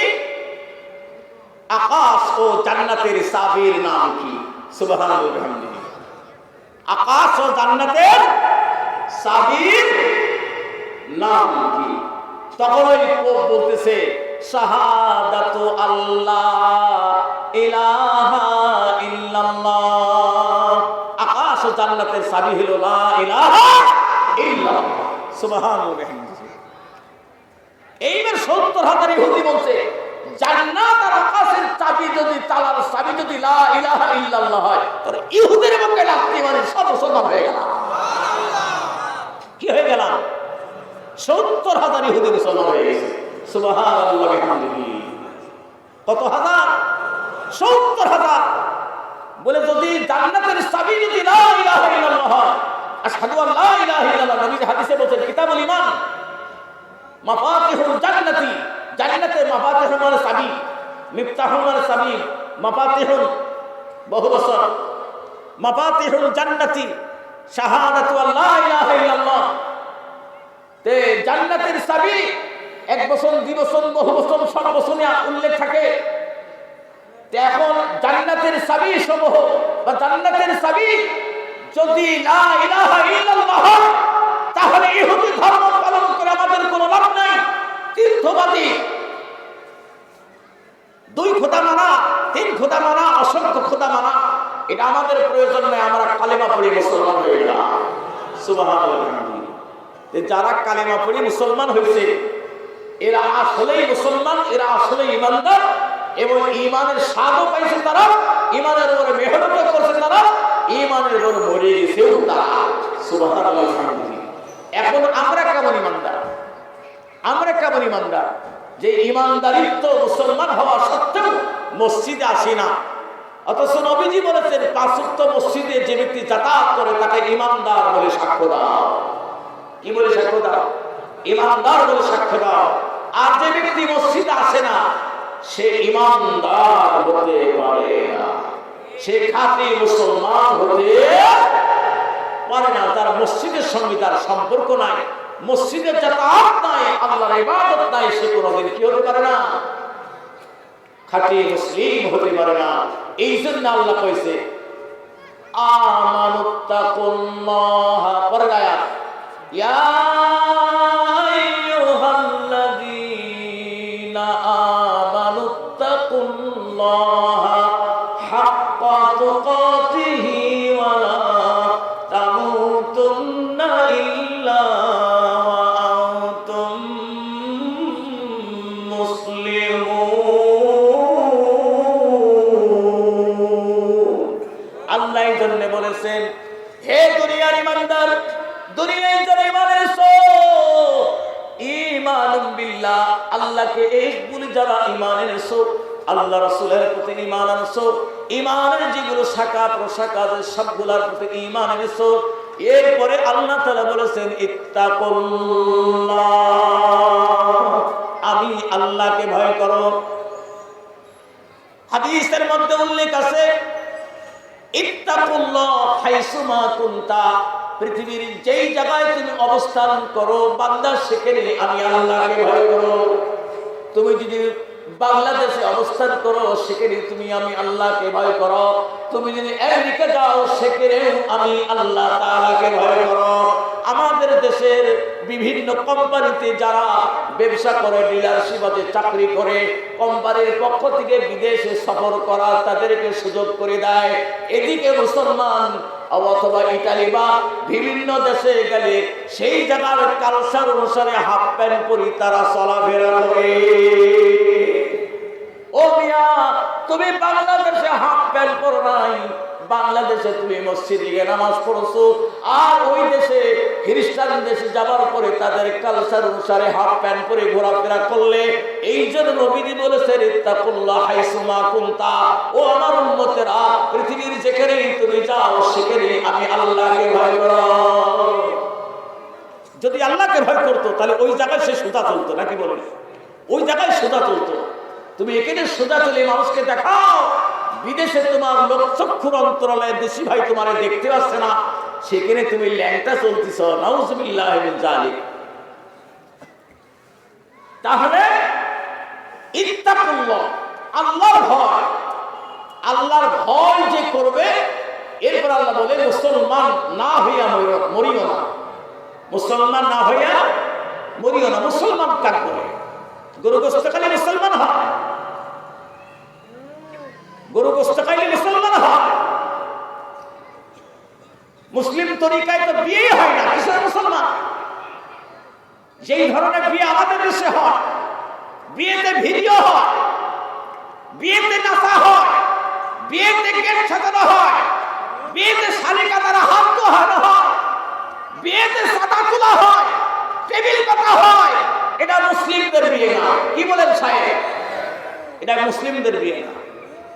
আকাশ ও জান্নাতের চাবির নাম কি? সুবহানাল্লাহ। আকাশ ও জান্নাতের চাবির নাম কি? তখন ওই বলতেছে, শাহাদাতু আল্লাহ ইলাহা ইল্লাল্লাহ। আকাশ ও জান্নাতের চাবি হলো লা ইলাহা ইল্লাল্লাহ। সুবহানাল্লাহ। এইবার 70,000 ইহুদি বলছে, জান্নাত আর আকাশের চাবি যদি, তালার চাবি যদি লা ইলাহা ইল্লাল্লাহ হয়, তাহলে ইহুদের মুখে লাগতে মানে সব মুসলমান হয়ে গেল। কি হয়ে গেল? 70,000 ইহুদি মুসলমান হয়ে গেছে। সুবহানাল্লাহ। কত হাজার? 70,000। বলে যদি জান্নাতের চাবি যদি লা ইলাহা ইল্লাল্লাহ হয়, আশহাদু আল লা ইলাহা ইল্লাল্লাহ, নবী হাদিসে বলেছেন, কিতাবুল ঈমান, মাফাতিহুল জান্নাতি, জান্নাতের মাফাতিহ মানে চাবি, মিফতাহ মানে চাবি, মাফাতিহুল বহু বছর, মাফাতিহুল জান্নাতি শাহাদাতু আল লা ইলাহা ইল্লাল্লাহ। তে জান্নাতের চাবি 1 বছর, 2 বছর, বহু বছর, সব বছরে উল্লেখ থাকে। এখন জান্নাতের চাবি সমূহ বা জান্নাতের চাবি যদি লা ইলাহা ইল্লাল্লাহ, তাহলে ইহুদি ধর্ম পালন করে আমাদের কোনো লাভ নাই। তীর্থবাদী, 2 খোদা মানা, 3 খোদা মানা, অসংখ্য খোদা মানা, এটা আমাদের প্রয়োজন নেই। আমরা কালেমা পড়ে মুসলমান হয়ে গেলাম। সুবহানাল্লাহ। যারা কালেমা পড়ে মুসলমান হয়েছে, এরা আসলেই মুসলমান, এরা আসলে ইমানদার, এবং ইমানের স্বাদও পাইছে তারা, ইমানের উপরে মেহনত করছে তারা, ইমানের উপরে মরে গেছেও তারা। সুবহানাল্লাহ। এখন আমরা কেমন ইমানদার? আমরা কেমন ইমানদার যে ইমানদারিত্ব মুসলমান হওয়া সত্ত্বেও মসজিদে আসি না। অথচ নবীজি বলেছেন, 5 ওয়াক্ত মসজিদে যে ব্যক্তি যাতায়াত করে তাকে ইমানদার বলে সাক্ষ্য দাও। কি বলে সাক্ষ্য দাও? ইমানদার বলে সাক্ষ্য দাও। আর যে ব্যক্তি মসজিদে আসে না, সে ইমানদার হতে পারে না, সে খাঁটি মুসলমান হতে পারে না। তার মসজিদের সঙ্গে তার সম্পর্ক নাই, মসজিদের যাতায়াত নাই, আল্লাহর ইবাদত নাই, সে কোনোদিন কি হতে পারে না? খাঁটি মুসলিম হতে পারে না। এই জন্য আল্লাহ কইছে, আমানুত্তাকুল্লাহ, পরের আয়াত, ইয়া আইয়ুহাল্লাযীনা আমানুত্তাকুল্লাহ বিল্লাহ, আল্লাহকে এক বলে যারা ঈমান এনেছো, আল্লাহ রাসূলের প্রতি ঈমান আনছো, ঈমানের যেগুলো শাখা প্রশাখা সবগুলোর প্রতি ঈমান এনেছো, এরপরে আল্লাহ তাআলা বলেছেন ইত্তাকুল্লাহ, আমি আল্লাহকে ভয় করো। হাদিসের মধ্যে উল্লেখ আছে ইত্তাকুল্লাহ হাইসুমা কুনতা, পৃথিবীর যেই জায়গায় তুমি অবস্থান করো বান্দা সেখানে আমি আল্লাহকে ভয় করো। তুমি যদি বাংলাদেশে অবস্থান করো সেখানে তুমি আমি আল্লাহকে ভয় করো। তুমি যদি আমেরিকা যাও সেখানে আমি আল্লাহ তাআলাকে ভয় করো। আমাদের দেশের বিভিন্ন কোম্পানিতে যারা ব্যবসা করে, ডিলারশিপে চাকরি করে, কোম্পানির পক্ষ থেকে বিদেশে সফর করা তাদেরকে সুযোগ করে দেয়। এদিকে মুসলমান অথবা ইটালি বা বিভিন্ন দেশে গেলে সেই জায়গার কালচার অনুসারে হাফ প্যান্ট পরি তারা চলাফেরা করে। ও মিয়া, তুমি বাংলাদেশে হাফ প্যান্ট পরো নাই, বাংলাদেশে তুমি মসজিদে গিয়ে নামাজ পড়ছো, আর ওই দেশে খ্রিস্টান দেশে যাবার পরে তাদের কালচার অনুসারে হাফ প্যান্ট পরে ঘোরাফেরা করলে, এই জন্য নবীজি বলেছেন ইত্তাকুল্লাহ হাইসুমা কুনতা, ও আমার উম্মতেরা পৃথিবীর যেখানেই তুমি যাও সেখানে আমি আল্লাহকে ভয় করো। যদি আল্লাহকে ভয় করতো তাহলে ওই জায়গায় সে সোজা চলতো, নাকি বলেন? ওই জায়গায় সোজা চলতো। তুমি এখানে সোজা চলে মানুষকে দেখাও, বিদেশে তোমার লোকচক্ষুর অন্তরালে দেশি ভাই তোমার দেখতে পাচ্ছে না, সেখানে তুমি ল্যাংটা চলতেছ। নাউজুবিল্লাহ মিন যালিক। তাহলে ইত্তাকুল্লাহ, আল্লাহর ভয়, আল্লাহর ভয় যে করবে, এরপর আল্লাহ বলে মুসলমান না হইয়া মরিও না, মুসলমান না হইয়া মরিও না। মুসলমান কাক বলে? গরু গোশত খাইলে মুসলমান হয়? গরু গোশত খাইলে মুসলমান হয়? মুসলিম তরিকায় তো বিয়ে হয় না, কিসের মুসলমান? যেই ধরনের বিয়ে আমাদের দেশে হয়, বিয়েতে ভিডিও হয়, বিয়েতে নাচা হয়, বিয়েতে গেট সাজানো হয়, বিয়েতে শালিকা দ্বারা হাত ধোয়ানো হয়, বিয়েতে সাদা তোলা হয়, টেবিল পাতা হয়, এটা মুসলিমদের বিয়ে না। কি বলেন সাহেব? এটা মুসলিমদের বিয়ে না,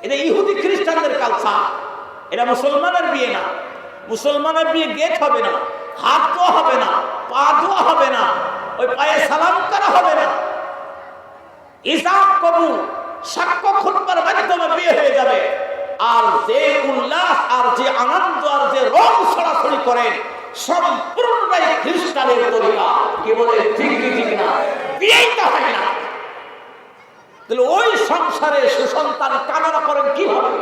এটা ইহুদি খ্রিস্টানদের কালচার। এটা মুসলমানের বিয়ে না। মুসলমানের বিয়ে গেট হবে না, হাত ধোয়া হবে না, পা ধোয়া হবে না, ওই পায়ে সালাম করা হবে না, ইজাব কবুল সাক্ষ্য খুতবার মাধ্যমে বিয়ে হয়ে যাবে। আর যে উল্লাস আর যে আনন্দ আর যে রং ছড়াছড়ি করেন সম্পূর্ণই খ্রিস্টানের তরিকা। কি বলে? ঠিক কি ঠিক না? বিয়েটা হয় না। তাহলে ওই সংসারে সুসন্তান কামনা করেন কিভাবে?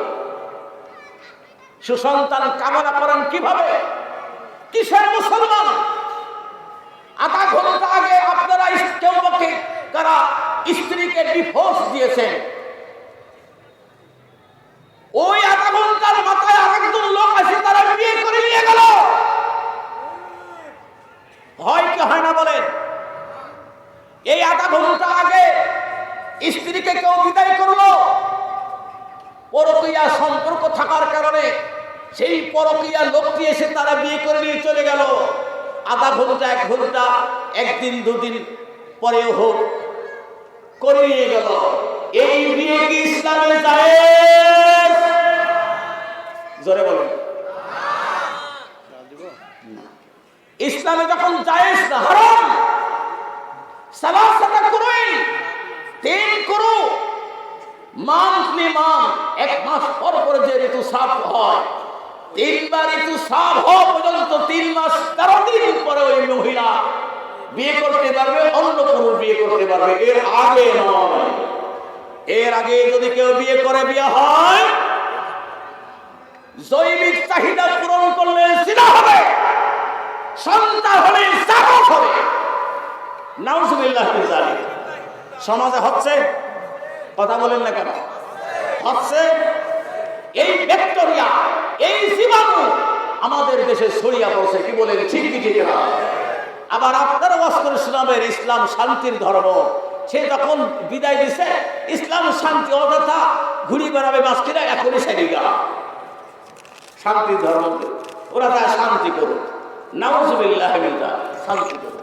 সুসন্তান কামনা করেন কিভাবে? কিসের মুসলমান? আধা ঘন্টা আগে আপনারা কেউ কারা স্ত্রীকে ডিভোর্স দিয়েছেন, ওই আধা ঘন্টার মাথায় আরেকজন লোক আছে তারা বিয়ে করে নিয়ে গেল। হয় কি হয় না বলেন? এই আধা ঘন্টা আগে স্ত্রীকে কেউ বিদায় করলো, পরকীয়া সম্পর্ক থাকার কারণে সেই পরকীয়া লোকটি এসে তারা বিয়ে করে নিয়ে চলে গেল। আধা ঘন্টা, এক ঘন্টা, একদিন দুদিন পরেও হোক করে নিয়ে গেল। এই বিয়ে কি ইসলামে জায়েজ? জোরে বলেন। ইসলামে যখন জায়েজ না, হারাম। সালাসাতা করুন, 3 করু মান্থলি এক মাস পর পর যে ঋতুস্রাব হয়, 3 বার ঋতুস্রাব হওয়া পর্যন্ত 3 মাস 13 দিন পরে ওই মহিলা বিয়ে করতে পারবে, অন্য পুরুষ বিয়ে করতে পারবে, এর আগে নয়। এর আগে যদি কেউ বিয়ে করে, বিয়ে হয়, জৈবিক চাহিদা পূরণ করলে জিনা হবে, সন্তান হলে জাগত হবে। নাউজুবিল্লাহ মিন যালিক। সমাজে হচ্ছে, কথা বলেন না কেন? হচ্ছে। এই ব্যাকটেরিয়া, এই জীবাণু আমাদের দেশে ছড়িয়ে পড়ছে। কি বলেন? ঠিক কি ঠিক না? আবার আপনারা ওয়াজ করে শোনাবেন ইসলাম শান্তির ধর্ম। সে যখন বিদায় দিছে, ইসলাম শান্তি, অযথা ঘুরি বেড়াবে বাসকিরা, এখনই সেদিকা শান্তির ধর্ম। ওরা তা শান্তি করুক, নাউজুবিল্লাহ মিন যালিক, শান্তি করুক।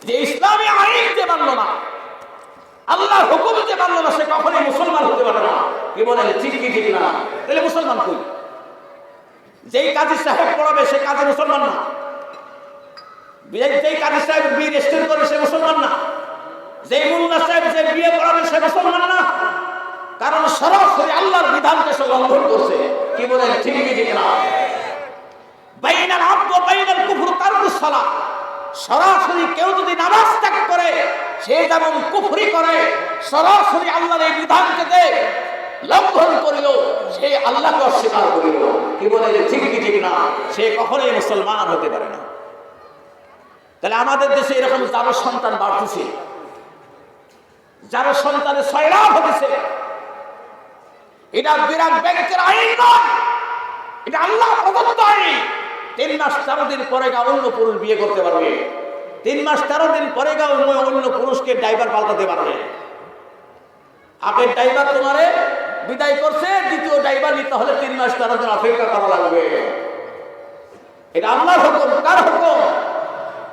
যে ইসলামী আইন যে মানল না, আল্লাহর হুকুম যে মানলো না সে কখনোই মুসলমান হতে পারে না। কি বলেন ঠিক কি ঠিক না? তাহলে মুসলমান কই? যেই কাজী সাহেব পড়াবে সে কাজী মুসলমান না। যেই কাজী সাহেব বিয়ে রেজিস্টার করে সে মুসলমান না। যেই মোল্লা সাহেব যে বিয়ে পড়াবে সে মুসলমান না। কারণ সরাসরি আল্লাহর বিধানকে সে লঙ্ঘন করছে। কি বলেন ঠিক কি ঠিক না? বাইনাল আবদ ওয়া বাইনাল কুফর তারকুস সালাত। সরাসরি কেউ যদি নামাজ ত্যাগ করে সে যেমন কুফরি করে, সরাসরি আল্লাহর এই বিধানকে লঙ্ঘন করিল সে আল্লাহকে অস্বীকার করিল। কি বলে ঠিক কি ঠিক না? সে কখনোই মুসলমান হতে পারে না। তাহলে আমাদের দেশে এরকম যার সন্তান বাড়তেছে, যার সন্তানের 6 লাখ হতেছে, এটা বিরাট ব্যাংকের আইন নয়, এটা আল্লাহ প্রদত্ত আইন। 3 মাস 13 দিন পরে গা অন্য পুরুষ বিয়ে করতে পারবে। 3 মাস 13 দিন পরে গা অন্য পুরুষকে ড্রাইভার পাল্টাতে পারবে। আগের ড্রাইভার তোমারে বিদায় করছে, দ্বিতীয় ড্রাইভার নিতে হলে 3 মাস 13 দিন অপেক্ষা করা লাগবে। এটা আল্লাহর হুকুম। কার হুকুম?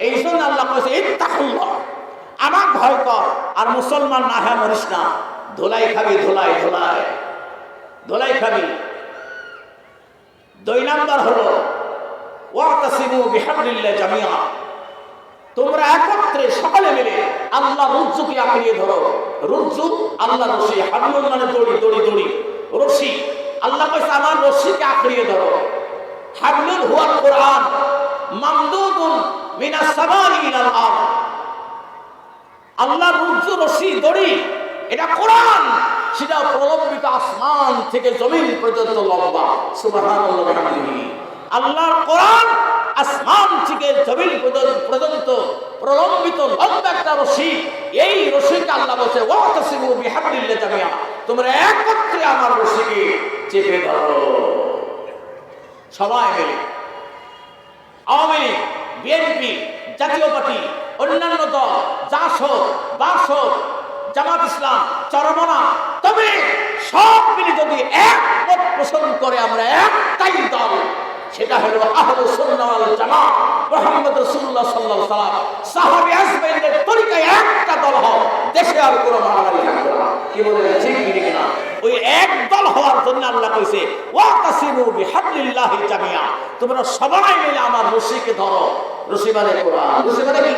এই জন্য আল্লাহ কইছে ইত্তাকুল্লাহ, আমার ভয় কর। আর মুসলমান না হ্যাঁ মরিস না, ধোলাই খাবি, ধোলাই ধোলাই ধোলাই খাবি। 2 নাম্বার হলো ওয়াতাসিমু বিহাবলিল্লাহ জামিআ, তোমরা একত্রে সকলে মিলে আল্লাহ রজ্জুকে আঁকড়িয়ে ধরো। রজ্জু আল্লাহ রশি, হাবলুন মানে দড়ি, দড়ি দড়ি, রশি। আল্লাহ কইছে আমার রশিকে আঁকড়িয়ে ধরো। হাবলুন হুয়াল কোরআন মামদুদুন মিনাস সামাই ইলাল আরদ। আল্লাহর রজ্জু রশি দড়ি এটা কোরআন, সেটা প্রলম্বিত আসমান থেকে জমিন পর্যন্ত লম্বা। সুবহানাল্লাহ ওয়া বিহামদিহি। আল্লাহর কোরআন আসমান থেকে জমিন পর্যন্ত প্রলম্বিত লম্বা একটা রশি। এই রশিকে আল্লাহ বলছে ওয়াতাসিমু বিহাবলিল্লাহ জামিআ, তোমরা একত্রে আমার রশিকে চেপে ধরো। সবাই মিলে আওয়ামী লীগ, বিএনপি, জাতীয় পার্টি, অন্যান্য দল, জাসদ, বাসদ, জামাত ইসলাম, চরমনা, তবে সব মিলে যদি একমত পোষণ করে আমরা একটাই দল, সেটা হলো আহলুস সুন্নাহ ওয়াল জামাত, মুহাম্মদ রাসূলুল্লাহ সাল্লাল্লাহু আলাইহি ওয়াসাল্লাম সাহাবী আজমাইনদের তরিকায় একটা দল হও, দেশে আর কোনো মারামারি থাকবে না। কি বলেন ঠিক কি না? ওই এক দল হওয়ার জন্য আল্লাহ কইছে ওয়াতাসিমু বিহাবলিল্লাহি জামিআ, তোমরা সবাই মিলে আমার রশিকে ধরো। রশি মানে কোরআন। রশি মানে কি?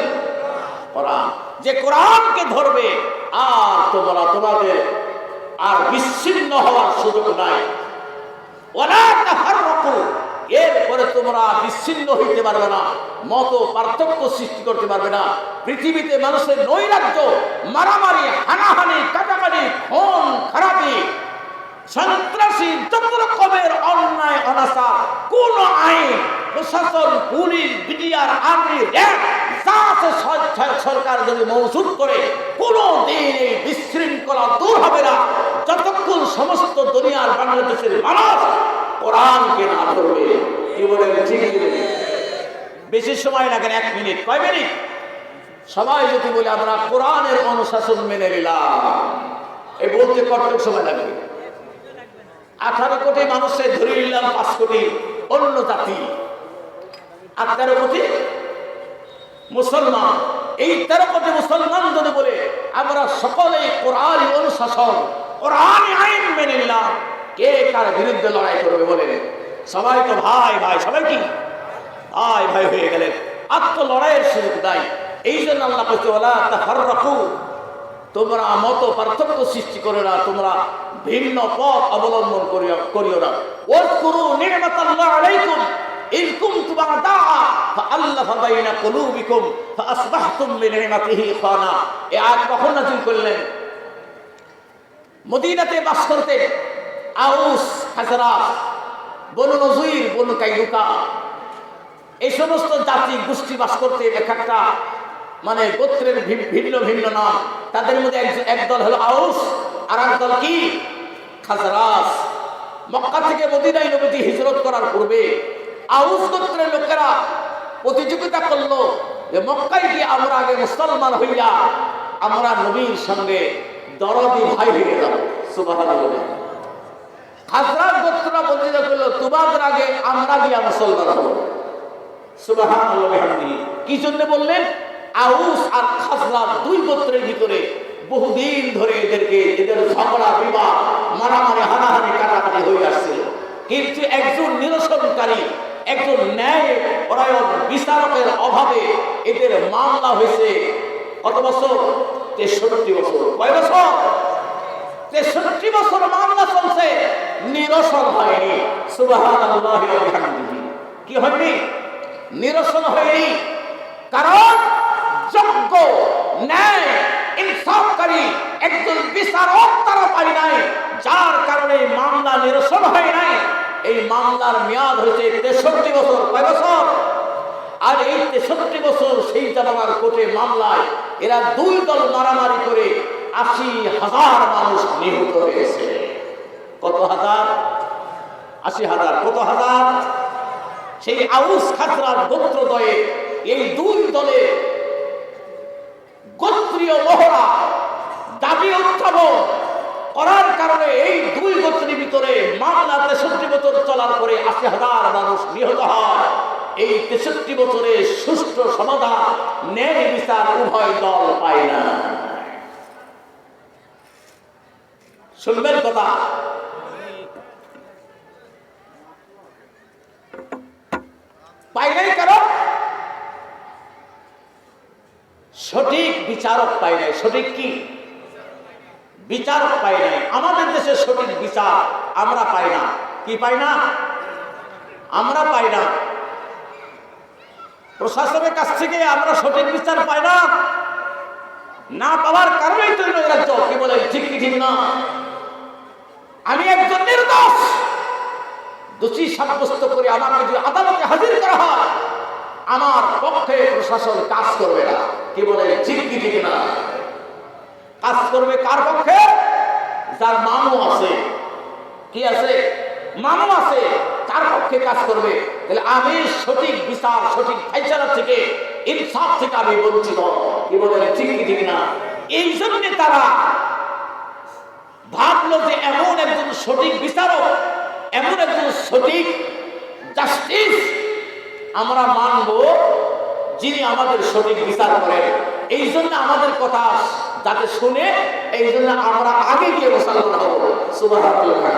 কোরআন। যে কোরআনকে ধরবে আর তোমরা তোমাদের আর বিচ্ছিন্ন হওয়ার সুযোগ নাই। ওয়ালা তাফাররাকু, এরপরে তোমরা বিচ্ছিন্ন হইতে পারবে না, মত পার্থক্য সৃষ্টি করতে পারবে না। পৃথিবীতে মানুষের নৈরাজ্য, মারামারি, হানাহানি, কাটাকাটি, খুন খারাপি, সন্ত্রাসী, যত রকমের অন্যায় অনাচার, কোন আইন, প্রশাসন, পুলিশ, বিডিআর, আর্মি, র্যাব যা আছে সরকার যদি মওজুদ করে, কোনো দিন এই বিশৃঙ্খলা দূর হবে না যতক্ষণ সমস্ত দুনিয়ার বাংলাদেশের মানুষ কোরআনকে না ধরবে। কি বলেন ঠিক? বেশি সময় লাগে না, 1 মিনিট। কয় মিনিট? সবাই যদি বলে আমরা কোরআনের অনুশাসন মেনে নিলাম, এই বলতে কতটুকু সময় লাগবে? 18 কোটি মানুষের ধরে নিলাম 5 কোটি অন্য জাতি, আর 13 কোটি মুসলমান। এই 13 কোটি মুসলমান যদি বলে আমরা সকলে কোরআন অনুশাসন, কোরআন আইন মেনে নিলাম, কে কার বিরুদ্ধে লড়াই করবে বলেন? সবাই তো ভাই ভাই, সবাই কি ভাই ভাই হয়ে গেলেন, আর তো লড়াইয়ের সুযোগ নাই। এই জন্য আল্লাহ বলছে ওয়ালা তাফাররাকু, তোমরা মত পার্থক্য সৃষ্টি করো না, তোমরা ভিন্ন পথ অবলম্বন করিও না। ওয়াজকুরু নি'মাতাল্লাহি আলাইকুম ইয কুনতুম আ'দাআ ফাআল্লাফা বাইনা কুলুবিকুম ফাআসবাহতুম বিনি'মাতিহি ইখওয়ানা। এই আয়াত কখন নাযিল করলেন? মদিনাতে বাস করতেন আউস, খাজরাজ, বনু নযীর, বনু কাইনুকা, এই সমস্ত জাতি গোষ্ঠী বাস করতে। এক একটা মানে গোত্রের ভিন্ন ভিন্ন নাম। তাদের মধ্যে একদল হলো আউস, আর একদল কি? খাজরাজ। মক্কা থেকে মদিনায় নবীজি হিজরত করার পূর্বে আউস গোত্রের লোকেরা প্রতিযোগিতা করলো যে মক্কায় গিয়ে আমরা আগে মুসলমান হইয়া আমরা নবীর সঙ্গে দরদি ভাই হয়ে যাব। সুবহানাল্লাহ। খাজরাজ গোত্ররা প্রতিযোগিতা করলো তোমাদের আগে আমরা গিয়া মুসলমান হব। সুবহানাল্লাহ। কি জন্য বললেন? আউস আর খাজরাজ 2 গোত্রের ভিতরে বহুদিন ধরে এদের ঝগড়া বিবাদ মারামারি হানাহানি কাটাকাটি হয়ে আসছিল, কিন্তু একজন নিরসনকারী একজন ন্যায় পরায়ণ বিচারকের অভাবে এদের মামলা হয়েছে কত বছর? 63 বছর। কয় বছর? 63 বছর মামলা চলছে, নিরসন হয়নি। সুবহানাল্লাহি ওয়া বিহামদিহি। কি হয়নি? নিরসন হয়নি। কারণ যোগ্য ন্যায় ইনসাফকারী একজন বিচারক তারা পায় নাই, যার কারণে মামলা নিরসন হয় নাই। এই মামলার মেয়াদ হয়েছে 63 বছর। কয় বছর? আর এই 63 বছর সেই জামানার কোর্টে মামলায় এরা দুই দল মারামারি করে 80,000 মানুষ নিহত হয়েছে। কত হাজার? 80,000। কত হাজার? সেই আউস খাজরাজ গোত্রদ্বয়ে এই দুই দলে গোত্রীয় মহড়া দাবি উত্থাপন করার কারণে এই দুই গোত্রের ভিতরে মামলা 63 বছর চলার পরে 80,000 মানুষ নিহত হয়। এই 63 বছরে সুষ্ঠু সমাধান ন্যায় বিচার উভয় দল পায় না। শুনবেন কথা? পাই নাই। কারণ সঠিক বিচারক পাই নাই। সঠিক কি? বিচারক পাই নাই। আমাদের দেশে সঠিক বিচার আমরা পাই না। কি পাই না? আমরা পাই না। প্রশাসনের কাছ থেকে আমরা সঠিক বিচার পাই না। না পাওয়ার কারণেই তো এই রাজ্য কি বলে ঠিক কি ঠিক না? আমি একজন নির্দোষ, দোষী সাব্যস্ত করে আমাকে যদি আদালতে হাজির করা হয়, আমার পক্ষে প্রশাসন কাজ করবে না। কি বলে ঠিক কি ঠিক না? কাজ করবে কার পক্ষে? যার মামু আছে। কি আছে? মামু আছে, তার পক্ষে কাজ করবে। তাহলে আমি সঠিক বিচার, সঠিক ফাইসালা থেকে, ইনসাফ থেকে আমি বঞ্চিত। কি বলে ঠিক কি ঠিক না? এই জন্য তারা ভাবলো যে এমন একজন সঠিক বিচারক, এমন একজন সঠিক জাস্টিস আমরা মানব যিনি আমাদের সঠিক বিচার করেন। এই জন্য আমাদের কথা যাতে শুনে, এই জন্য আমরা আগে গিয়ে মুসলমান হব। সুবহানাল্লাহ।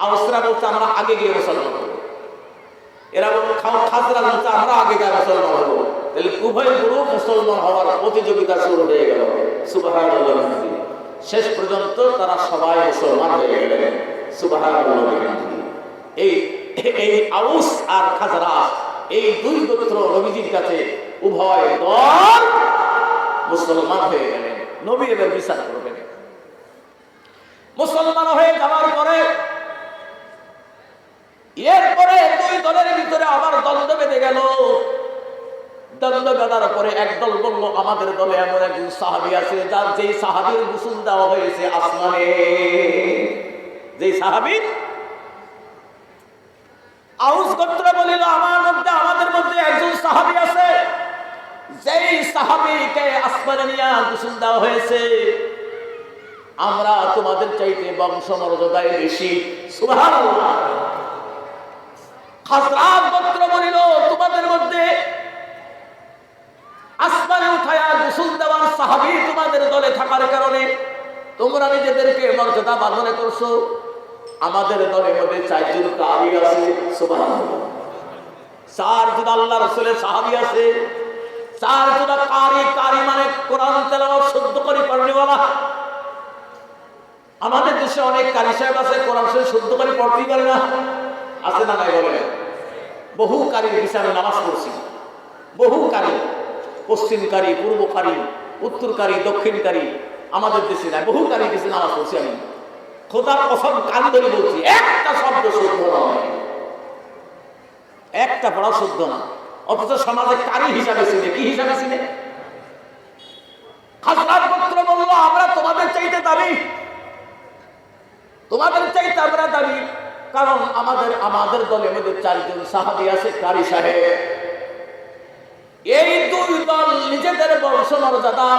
আউসরা বলছে আমরা আগে গিয়ে মুসলমান হব। এরা খাজরা বলছে আমরা আগে গিয়ে মুসলমান হব। তাহলে উভয় গ্রুপ মুসলমান হওয়ার প্রতিযোগিতা শুরু হয়ে গেল। সুবহানাল্লাহ। শেষ পর্যন্ত তারা সবাই মুসলমান হয়ে গেলেন। সুবহানাল্লাহ। এই আউস আর খাজরাজ এই দুই গোত্র নবীজির কাছে উভয় দল মুসলমান হয়ে গেলেন। নবী এবার বিচার করবেন। মুসলমান হয়ে যাওয়ার পরে এরপরে দুই দলের ভিতরে আবার দ্বন্দ্ব বেঁধে গেল। দ্বন্দ্ব বেঁধার পরে একদল বলল আমাদের দলে এমন একজন সাহাবী আছে, যার যেই সাহাবীর গোসল দেওয়া হয়েছে আসমানে। যেই সাহাবী, আউস গোত্র বলিল আমাদের মধ্যে একজন সাহাবী আছে, যেই সাহাবীকে আসমানে নিয়ে গোসল দেওয়া হয়েছে। আমরা তোমাদের চাইতে বংশ মর্যাদায় বেশি। সুবহানাল্লাহ। খাজরাজ গোত্র বলিল তোমাদের মধ্যে আসমানে উঠায়া গোসল দেওয়ার সাহাবী তোমাদের দলে থাকার কারণে তোমরা নিজেদেরকে মর্যাদা মনে করছো। আমাদের দলের মধ্যে 4 জন কারি আছে। সুবহানাল্লাহ। 4 জন আল্লাহ রাসূলের সাহাবী আছে। 4 জন কারি মানে কোরআন তেলাওয়াত শুদ্ধ করে পড়নেওয়ালা। আমাদের দেশে অনেক কারি সাহেব আছে, কোরআন শরীফ শুদ্ধ করে পড়তেই পারে না। আছে না নাই বলেন? বহু কারির হিসাবে নামাজ পড়ছি। বহু কারি, পশ্চিমকারী, পূর্বকারী, উত্তরকারী, দক্ষিণকারী আমাদের দেশে নাই। বহু কারি দেশে নামাজ পড়ছি আমি। খোদার কসম কান ধরে বলছি, একটা শব্দ শুদ্ধ নয়, একটা পড়া শুদ্ধ না। অথচ সমাজে কারি হিসাবে চিনে। কি হিসাবে চিনে? খাজরাজ গোত্র বলল আমরা তোমাদের চাইতে দাবি, তোমাদের চাইতে আমরা দাবি। কারণ আমাদের দলের মধ্যে 4 জন সাহাবী আছে, কারি সাহেব। এই দুই দল নিজেদের বংশ মর্যাদা,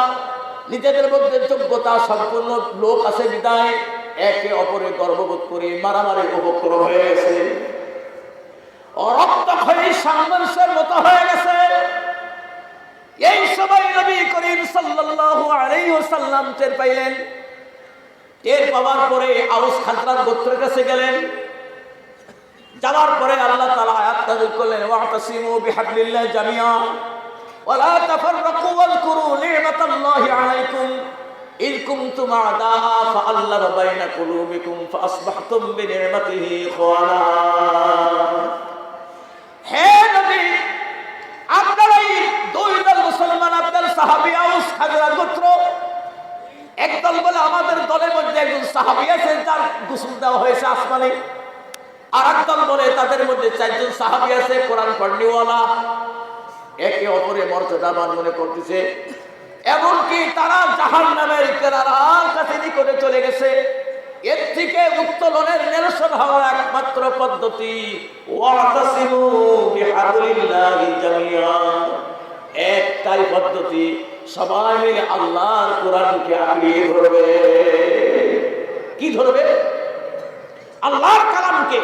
নিজেদের মধ্যে যোগ্যতা সম্পূর্ণ লোক আছে বিদায় একে অপরে গর্ববোধ করে মারামারি উপক্রম হয়ে গেছে। রক্তক্ষয়ী সংঘর্ষের মতো হয়ে গেছে। এই সময় নবী করিম সাল্লাল্লাহু আলাইহি ওয়াসাল্লাম টের পাইলেন। টের পাওয়ার পরে আউস খাজরাজ গোত্রের কাছে গেলেন। যাওয়ার পরে আল্লাহ তাআলা আয়াত নাযিল করলেন, ওয়াতাসিমু বিহাবলিল্লাহি জামিআ ওয়া লা তাফাররাকু ওয়াযকুরু নি'মাতাল্লাহি আলাইকুম ইয কুনতুম আ'দাআ ফাআল্লাফা বাইনা কুলুবিকুম ফাআসবাহতুম বিনি'মাতিহি ইখওয়ানা। হে নবী, আপনারা এই দুই দল মুসলমান, আপনার সাহাবী আউস খাজরাজ গোত্র, একদল বলে আমাদের দলের মধ্যে একজন সাহাবী আছে যার গোসল দেওয়া হয়েছে আসমানে, আর একদল বলে তাদের মধ্যে চারজন সাহাবী আছে কোরআন পড়নেওয়ালা। একে অপরের মর্যাদাবান মনে করতেছে, এমনকি তারা জাহান্নামের কিনারার কাছে নিকটে চলে গেছে। এর থেকে উত্তোলনের নিরসন হওয়ার একমাত্র পদ্ধতি ওয়াতাসিমু বিহাবলিল্লাহি জামিআ, একটাই পদ্ধতি, সবাই মিলে আল্লাহর কোরআনকে আঁকড়িয়ে ধরবে। কি ধরবে? আল্লাহর কালামকে।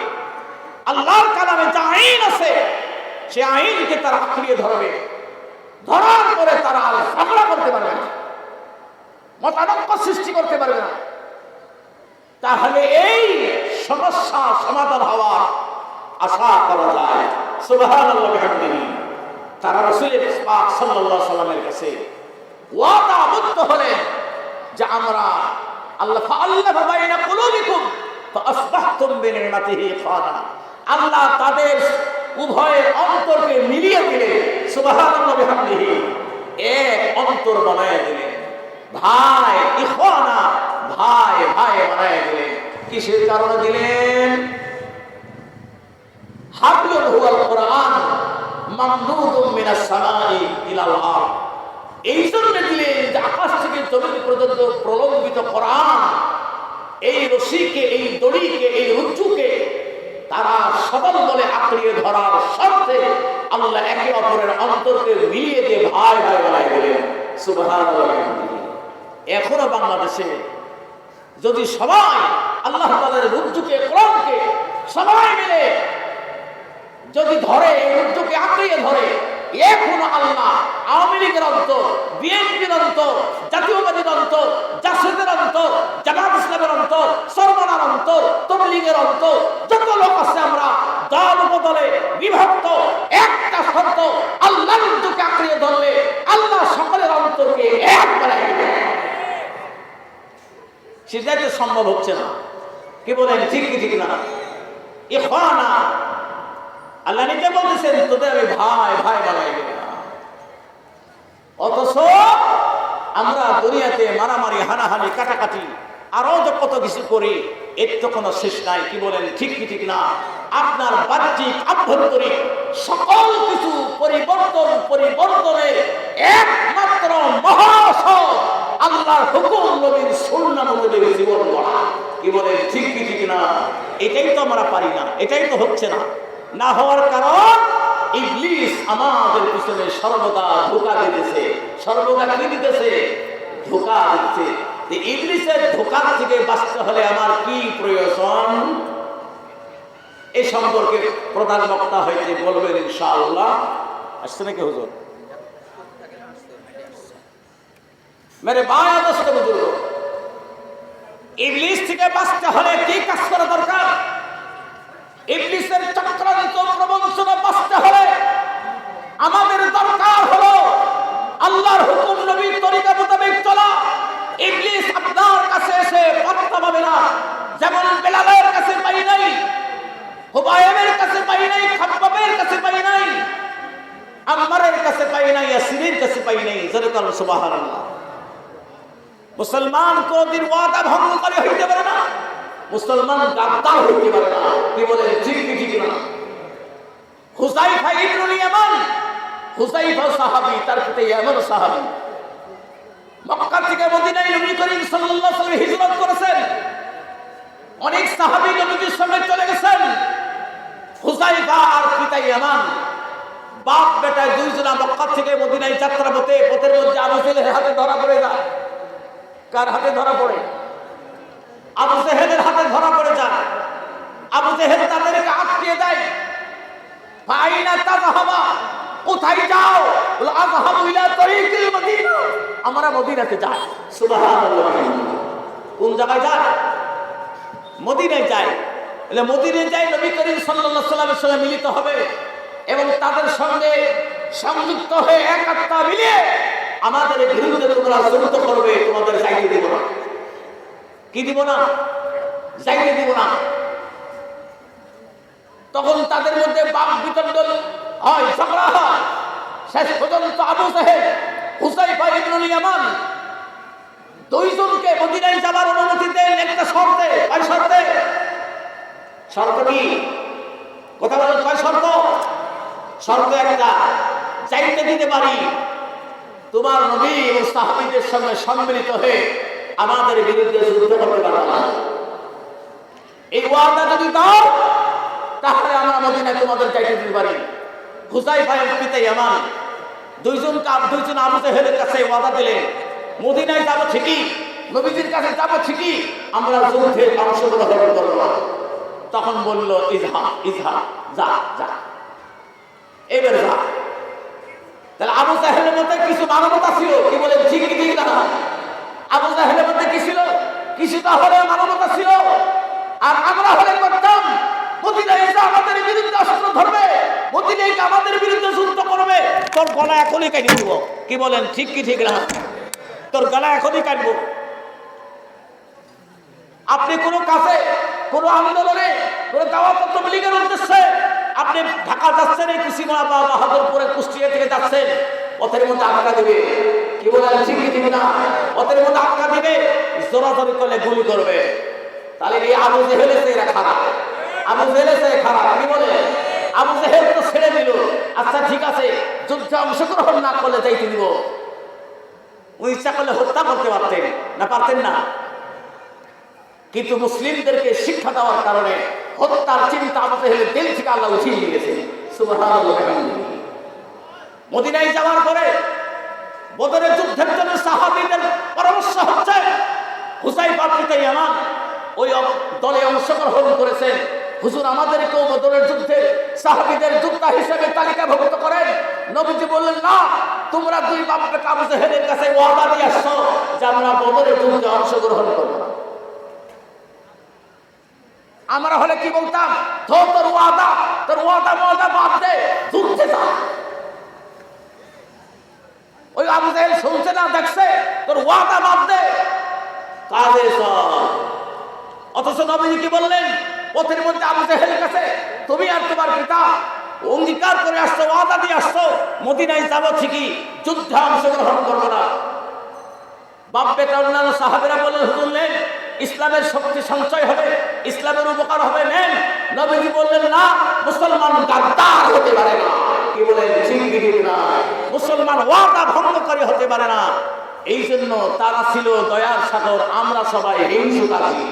আল্লাহর কালামে যে আইন আছে সে আইনকে তারা আঁকড়িয়ে ধরবে। ধরার পরে তারা আর ঝগড়া করতে পারবে না, মতানৈক্য সৃষ্টি করতে পারবে না। তাহলে এই সমস্যা সমাধান হওয়ার আশা করা যায়। সুবহানাল্লাহ বিহামদিহি। তারা রাসূল পাক সাল্লাল্লাহু আলাইহি ওয়াসাল্লামের কাছে ওয়াদাবদ্ধ হলেন যে আমরা আল্লাহ ফাআল্লাফা বাইনা কুলুবিকুম ফাআসবাহতুম বিনি'মাতিহি ইখওয়ানা, আল্লাহ তাদের উভয়ের অন্তরকে মিলিয়ে দিলেন। সুবহানাল্লাহ বিহামদিহি। এক অন্তর বানায় দিলেন, ভাই ইখওয়ানা, ভাই ভাই বানায় দিলেন। কিসের কারণে দিলেন? হাবলুন হুয়াল কোরআন মামদুদুম মিনাস সামাই ইলাল আরদ, এই জন্য দিলেন যে আকাশ থেকে জমিন পর্যন্ত প্রলম্বিত কোরআন, এই রশিকে, এই দড়িকে, এই রজ্জুকে তারা সবল বলে আঁকড়িয়ে ধরার শর্তে আল্লাহ একে অপরের অন্তরকে মিলিয়ে দিয়ে ভাই ভাই বানায় দিলেন। সুবহানাল্লাহ। এখনো বাংলাদেশে যদি সবাই আল্লাহ তাআলার রজ্জুকে, কোরআনকে সবাই মিলে যদি ধরে, এই রজ্জুকে আঁকড়িয়ে ধরে, এখনো আল্লাহ আওয়ামী লীগের অন্তর, বিএনপির অন্তর, জাতীয়বাদীর অন্তর, জাসদের অন্তর, জামাত ইসলামের অন্তর, সরমানার অন্তর, তবলিগের অন্তর, যত লোক আছে আমরা দল উপদলে বিভক্ত, একটা শর্ত, আল্লাহর রজ্জুকে আঁকড়িয়ে ধরলে আল্লাহ সকলের অন্তরকে এক বানায় দিবেন। সেটা তো সম্ভব হচ্ছে না। কি বলেন? ঠিক কি ঠিক না? ইখওয়ানা, আল্লাহ নিজে বলতেছেন তোদের আমি ভাই ভাই বানাই দেব। অথচ আমরা দুনিয়াতে মারামারি, হানাহানি, কাটাকাটি আরো যে কত কিছু করি, এর তো কোনো শেষ নাই। কি বলেন? ঠিক কি ঠিক না? আপনার বাহ্যিক আভ্যন্তরিক সকল কিছু পরিবর্তনের একমাত্র মহাসড় আল্লাহর হুকুম, নবীর সুন্নাহ অনুযায়ী জীবন গড়া। কি বলেন? ঠিক কি ঠিক না? এটাই তো আমরা পারি না, এটাই তো হচ্ছে না। না হওয়ার কারণ ইবলিস আমাদের পিছনে সর্বদা ধোঁকা দিতেছে। সর্বদা কি দিতেছে? ধোঁকা দিচ্ছে। ইবলিসের ধোঁকা থেকে বাঁচতে হলে আমার কি প্রয়োজন? এই সম্পর্কে প্রধান বক্তা হইতে বলবেন ইনশাআল্লাহ। আসছে নাকি হুজুর? মেরে ভাই দোস্ত বুজুর্গ, ইবলিস থেকে বাঁচতে হলে কি কাজ করা দরকার? ইবলিসের চক্রান্ত প্রবঞ্চনা বাঁচতে হলে আমাদের দরকার হলো আল্লাহর হুকুম, নবীর তরিকা মোতাবেক চলা। ইবলিস আপনার কাছে এসে পাত্তা পাবে না। যেমন বেলালের কাছে পাই নাই, হুবাইবের কাছে পাই নাই, খাব্বাবের কাছে পাই নাই, আম্মারের কাছে পাই নাই, ইয়াসিরের কাছে পাই নাই। যেরকম সুবহানাল্লাহ। মুসলমান কোনদিন ওয়াদা ভঙ্গকারী হইতে পারে না, মুসলমান গাদ্দার হইতে পারে না। কি বলে? ঠিক কি ঠিক না? হুযায়ফা ইবনুল ইয়ামান, হুযায়ফা সাহাবী, তার পিতা ইয়ামান সাহাবী। মক্কা থেকে মদিনায় নবী করিম সাল্লাল্লাহু আলাইহি ওয়াসাল্লাম হিজরত করেছেন। অনেক সাহাবী নবীর সঙ্গে চলে গেছেন। হুযায়ফা আর পিতা ইয়ামান বাপ বেটা দুইজনা মক্কা থেকে মদিনায় যাত্রা পথে, পথের মধ্যে আবু জেহেলের হাতে ধরা পড়ে যায়। কার হাতে ধরা পড়ে? আবু জেহেলের হাতে ধরা পড়ে যায়। আবু জেহেল তাদেরকে আটকিয়ে দেয়। ফাইনা তাযহাবা, কোথায় যাও? বলে আযহাবু ইলা তারিকিল মদিনা, আমরা মদিনাতে যাই। সুবহানাল্লাহ। কোন জায়গায় যায়? মদিনায় যায়। বলে মদিনায় যায়, নবী করিম সাল্লাল্লাহু আলাইহি ওয়াসাল্লামের সঙ্গে মিলিত হবে এবং তাদের সঙ্গে সংযুক্ত হয়ে এক আত্মা মিলিয়ে আমাদের বিরুদ্ধে তোমরা যুদ্ধ করবে, তোমাদের যাইতে দেব না। কি দিব না? যাইতে দিব না। তখন তাদের মধ্যে বাক বিতণ্ডন হয়, ঝগড়া হয়। শেষ পর্যন্ত আবু জাহেল, হুযায়ফা ইবনুল ইয়ামান দুইজনকে মদিনায় যাবার অনুমতি দেন একটা শর্তে। কয় শর্তে? শর্ত কি? কথা বলেন, কয় শর্ত? শর্ত একটা, যাইতে দিতে পারি তোমার নবী এবং সাহাবীদের সঙ্গে সম্মিলিত হয়ে আমাদের বিরুদ্ধে যুদ্ধ করতে পারবে না। এই ওয়াদা যদি দাও তাহলে আমরা মদিনায় তোমাদের যাইতে দিতে পারি। হুযায়ফা ইবনে ইয়ামান দুইজন আবু জাহেলের কাছে ওয়াদা দিলেন, মদিনায় যাবো ঠিকই, নবীজির কাছে যাবো ঠিকই, আমরা যুদ্ধে অংশগ্রহণ করব না। তখন বলল ইজহা ইজহা, যা যা, এবার যা। তাহলে আবু জাহেলের মধ্যে কিছু মানবতা ছিল। কি বলেন, ঠিক কি ঠিক না? আবু জাহেলের মধ্যে কি ছিল? কিছুটা হলেও মানবতা ছিল। আর আমরা হলে করতাম, মদিনায় এসে আমাদের বিরুদ্ধে অস্ত্র ধরবে, মদিনায় আমাদের বিরুদ্ধে যুদ্ধ করবে, তোর গলা এখনই কেটে দিব। কি বলেন, ঠিক কি ঠিক না? তোর গলা এখনই কাটবো। আপনি কোনো কাছে, কোনো আন্দোলনে, কোনো দাওয়াত তবলীগের উদ্দেশ্যে আপনি ঢাকা যাচ্ছেন, এই কুশিমারা বা বাহাদুরপুরে কুষ্টিয়া থেকে যাচ্ছেন, পথের মধ্যে আটকা দিবে। কি বলেন, ঠিক কি ঠিক না? পথের মধ্যে আটকা দিবে, জোরাজোরি করলে গুলি করবে। তাহলে এই আবু জেহেল এরা খারাপ, আবু জেহেল খারাপ। কি বলে, আবু জেহেল তো ছেড়ে দিল, আচ্ছা ঠিক আছে, যুদ্ধে অংশগ্রহণ না করলে যাইতে দিব। ওই ইচ্ছা করলে হত্যা করতে পারতেন না? পারতেন না। কিন্তু মুসলিমদেরকে শিক্ষা দেওয়ার কারণে হত্যার চিন্তা আবু জেহেলের দিল থেকে আল্লাহ উঠিয়ে নিয়েছে। সুবহানাল্লাহ। মদিনায় যাওয়ার পরে বদরের যুদ্ধের জন্য সাহাবীদের পরামর্শ হচ্ছে, হুযায়ফা ইবনে ইয়ামান ওই দলে অংশগ্রহণ করেছেন। হুজুর, আমাদেরকেও বদরের যুদ্ধে সাহাবীদের যোদ্ধা হিসেবে তালিকাভুক্ত করেন। নবীজি বললেন, না, তোমরা দুই বাপকে আবু জেহেলের কাছে ওয়াদা দিয়ে আসছো যে আমরা বদরের যুদ্ধে অংশগ্রহণ করব না। আমরা হলে কি বলতাম, তোর ওয়াদা বাদ দে, যুদ্ধে যা। ওই আবু জেহেল শুনছে না, দেখছে, তোর ওয়াদা বাদ দে, কাজে চল। অথচ নবীজি কি বললেন, পথের মধ্যে আবু জেহেলের কাছে তুমি আর তোমার পিতা অঙ্গীকার করে আসছো, ওয়াদা দিয়ে আসছো, মদিনায় যাবো ঠিকই, যুদ্ধে অংশগ্রহণ করবো না। বাপ বেটা অন্যান্য সাহাবীরা বললেন, হুজুর নেন, ইসলামের শক্তি সঞ্চয় হবে, ইসলামের উপকার হবে, নেন। নবীজি বললেন, না, মুসলমান গাদ্দার হতে পারে না। কি বলেন, ঠিক ঠিক না? মুসলমান ওয়াদা ভঙ্গকারী হতে পারে না। এই জন্য তারা ছিল দয়ার সাগর, আমরা সবাই হিংসুকারী।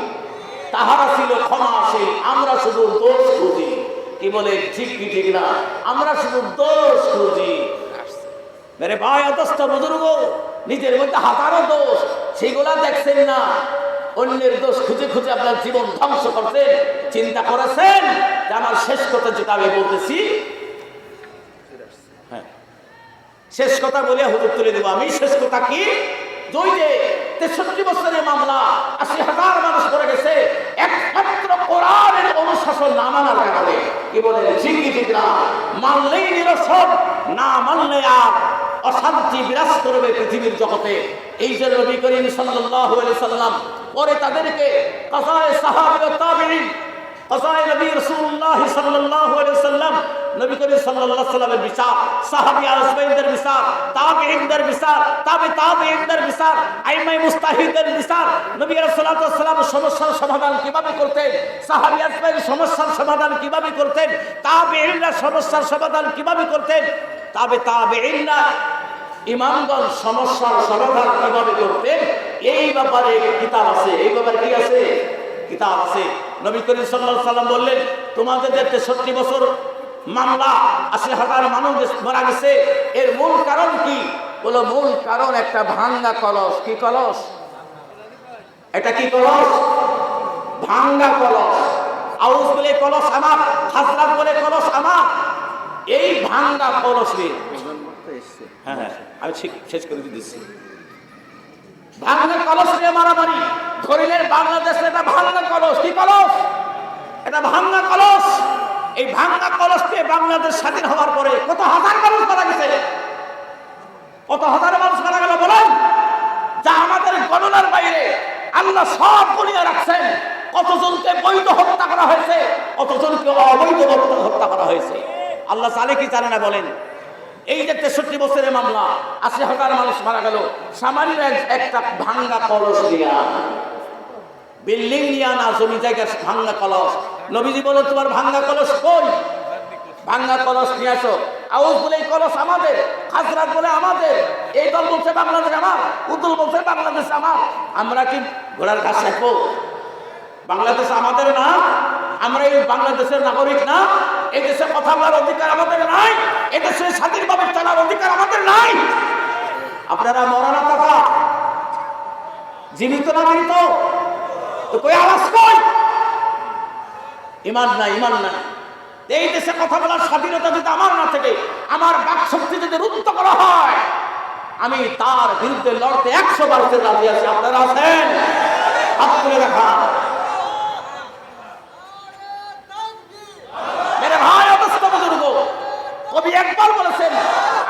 তাহারা ছিল ক্ষমাশীল, আমরা শুধু দোষ খুঁজি। কি বলে, ঠিক কি ঠিক না? আমরা শুধু দোষ খুঁজি। মেরে ভাই, অতস্থ বুজুর্গ, নিজের মধ্যে হাজারো দোষ, সেগুলা দেখছেন না। অন্যের দোষ খুঁজে খুঁজে আপনার জীবন ধ্বংস করছেন। চিন্তা করেছেন যে আমার শেষ কথা যেটা আমি বলতেছি, হ্যাঁ, শেষ কথা বলে হুজুর তুলে দেবো আমি। শেষ কথা কি, ওই যে 63 বছরের মামলা, 80,000 মানুষ পড়ে গেছে একমাত্র কোরআনের অনুশাসন না মানার কারণে। কি বলে, ঠিক কি ঠিক না? মানলেই নিরসন, না মানলে আর অশান্তি বিরাজ করবে পৃথিবীর জগতে। এই যে নবী করিম সাল্লাল্লাহু আলাইহি সাল্লাম পরে তাদেরকে কাযায়ে সাহাবী ও তাবেঈন, কাযায়ে নবী রাসূলুল্লাহ সাল্লাল্লাহু আলাইহি সাল্লাম, নবী করিম সাল্লাল্লাহু আলাইহি সাল্লামের বিচার, সাহাবী আজমাইনদের বিচার, তাবেঈনদের বিচার, তাবেঈনদের বিচার, আইমায়ে মুস্তাহিদের বিচার, নবী রাসূলুল্লাহ সাল্লাল্লাহু আলাইহি ওয়াসাল্লাম সমস্যার সমাধান কিভাবে করতেন, সাহাবী আজমাইন সমস্যার সমাধান কিভাবে করতেন, তাবেঈনরা সমস্যার সমাধান কিভাবে করতেন, তাবেঈনরা ইমামগণ সমস্যার সমাধান কিভাবে করতেন, এই ব্যাপারে কিতাব আছে। এই ব্যাপারে কি আছে? কিতাব আছে। নবী করিম সাল্লাল্লাহু আলাইহি ওয়াসাল্লাম বললেন, তোমাদের যে 63 বছর মামলা, 80,000 মানুষ মারা গেছে, এর মূল কারণ কি? বলো, মূল কারণ একটা ভাঙ্গা কলস। কি কলস? এটা কি কলস? ভাঙ্গা কলস। আউস বলে কলস আমার, হাজরাত বলে কলস আমার। এই ভাঙ্গা কলস নিয়ে, হ্যাঁ হ্যাঁ আমি শেষ করে দিচ্ছি, ভাঙ্গা কলস নিয়ে মারামারি ধরিলেন বাংলাদেশে। এটা ভাঙ্গা কলস। কি কলস? এটা ভাঙ্গা কলস। এই ভাঙ্গা কলস দিয়ে বাংলাদেশ স্বাধীন হওয়ার পরে কত হাজার মানুষ মারা গেছে, কত হাজার মানুষ মারা গেল বলেন, যা আমাদের গণনার বাইরে। আল্লাহ সব গুনিয়ে রাখছেন। কতজনকে বৈধ হত্যা করা হয়েছে, কতজনকে অবৈধ হত্যা করা হয়েছে। আল্লাহ জানে কি জানে না বলেন? এই যে 63 বছরের মামলা, 80,000 মানুষ মারা গেল সামান্য একটা ভাঙ্গা কলস দিয়া। বিল্ডিং নিয়া না, জমি জায়গার ভাঙ্গা কলস। নবীজি বলে তোমার ভাঙ্গা কলস কই? ভাঙ্গা কলস নিয়ে আসো। আউস বলে এই কলস আমাদের, খাজরাত বলে আমাদের, এই দল বলছে বাংলাদেশ আমার, উদুল বলছে বাংলাদেশ আমার। আমরা কি ঘোড়ার ঘাস রাখবো? বাংলাদেশ আমাদের না? আমরা এই বাংলাদেশের নাগরিক না? এই দেশে কথা বলার অধিকার আমাদের নাই? এই দেশে স্বাধীনভাবে চলার অধিকার আমাদের নাই? আপনারা মরানা কথা জীবিত না মৃত? কই আওয়াজ কই? ইমান নাই, ইমান নাই। এই দেশে কথা বলার স্বাধীনতা যদি আমার না থেকে, আমার বাক শক্তি যদি রুদ্ধ করা হয়, আমি তার বিরুদ্ধে লড়তে 100 বার রাজি আছি। আপনারা আছেন? হাত তুলে দেখা। মেরে ভাই, অবস্থা বুজুর্গ, কবি একবার বলেছেন,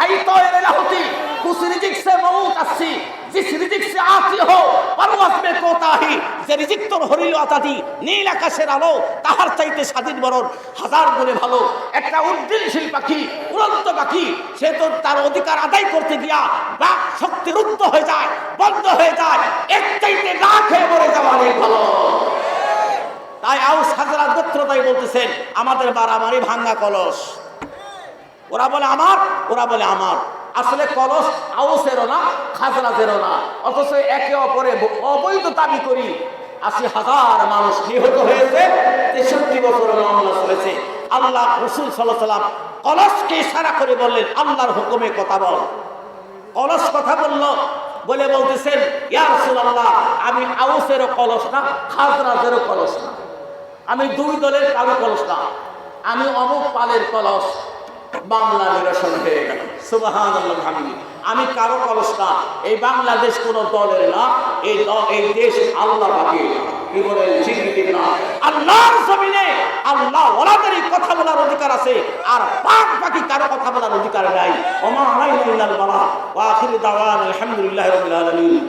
আই তো এর লাহতি কুছ রিজিক সে মউত আসি, জিস রিজিক সে আতি হো পরওয়াজ মে কোতাহি। যে রিজিক তোর হরিল আতাদি, নীল আকাশের আলো তাহার চাইতে স্বাধীন বরণ হাজার গুণে ভালো। একটা উদ্দিনশীল পাখি, উড়ন্ত পাখি, সে তো তার অধিকার আদায় করতে গিয়া বাক শক্তি রুদ্ধ হয়ে যায়, বন্ধ হয়ে যায়। এর চাইতে না খেয়ে মরে যাওয়া অনেক ভালো। তাই আউস হাজরাত গোত্রতাই বলতেছেন, আমাদের মারামারি ভাঙ্গা কলস। ওরা বলে আমার, ওরা বলে আমার। আসলে কলস আউসেরও না, খাজরাতেরও না, অথচ একে অপরে অবৈধ দাবি করি। 80,000 মানুষ নিহত হয়েছে, 63 বছর মামলা চলেছে। আল্লাহ রাসূল সাল্লাল্লাহু আলাইহি ওয়াসাল্লাম কলসকে ইশারা করে বললেন, আল্লাহর হুকুমে কথা বল। কলস কথা বলল, বলে বলতেছেন, ইয়া রাসূলুল্লাহ, আমি আউসেরও কলস না, খাজরাতেরও কলস না, আমি দুই দলের কারো কলস না, আমি অমুক পালের কলস। বাংলা নিরসন হয়ে গেল। সুবহানাল্লাহ। আমি কারো কলস না। এই বাংলাদেশ কোন দলের না, এই দেশ আল্লাহ পাকে কি বলে স্বীকৃতি না। আল্লাহর জমিনে আল্লাহ ওলাদেরই কথা বলার অধিকার আছে, আর পাক বাকি কারো কথা বলার অধিকার নাই। ওমা আলাইনা ইল্লাল বালাগ ওয়া আখিরু দাওয়ানা আলহামদুলিল্লাহি রাব্বিল আলামিন।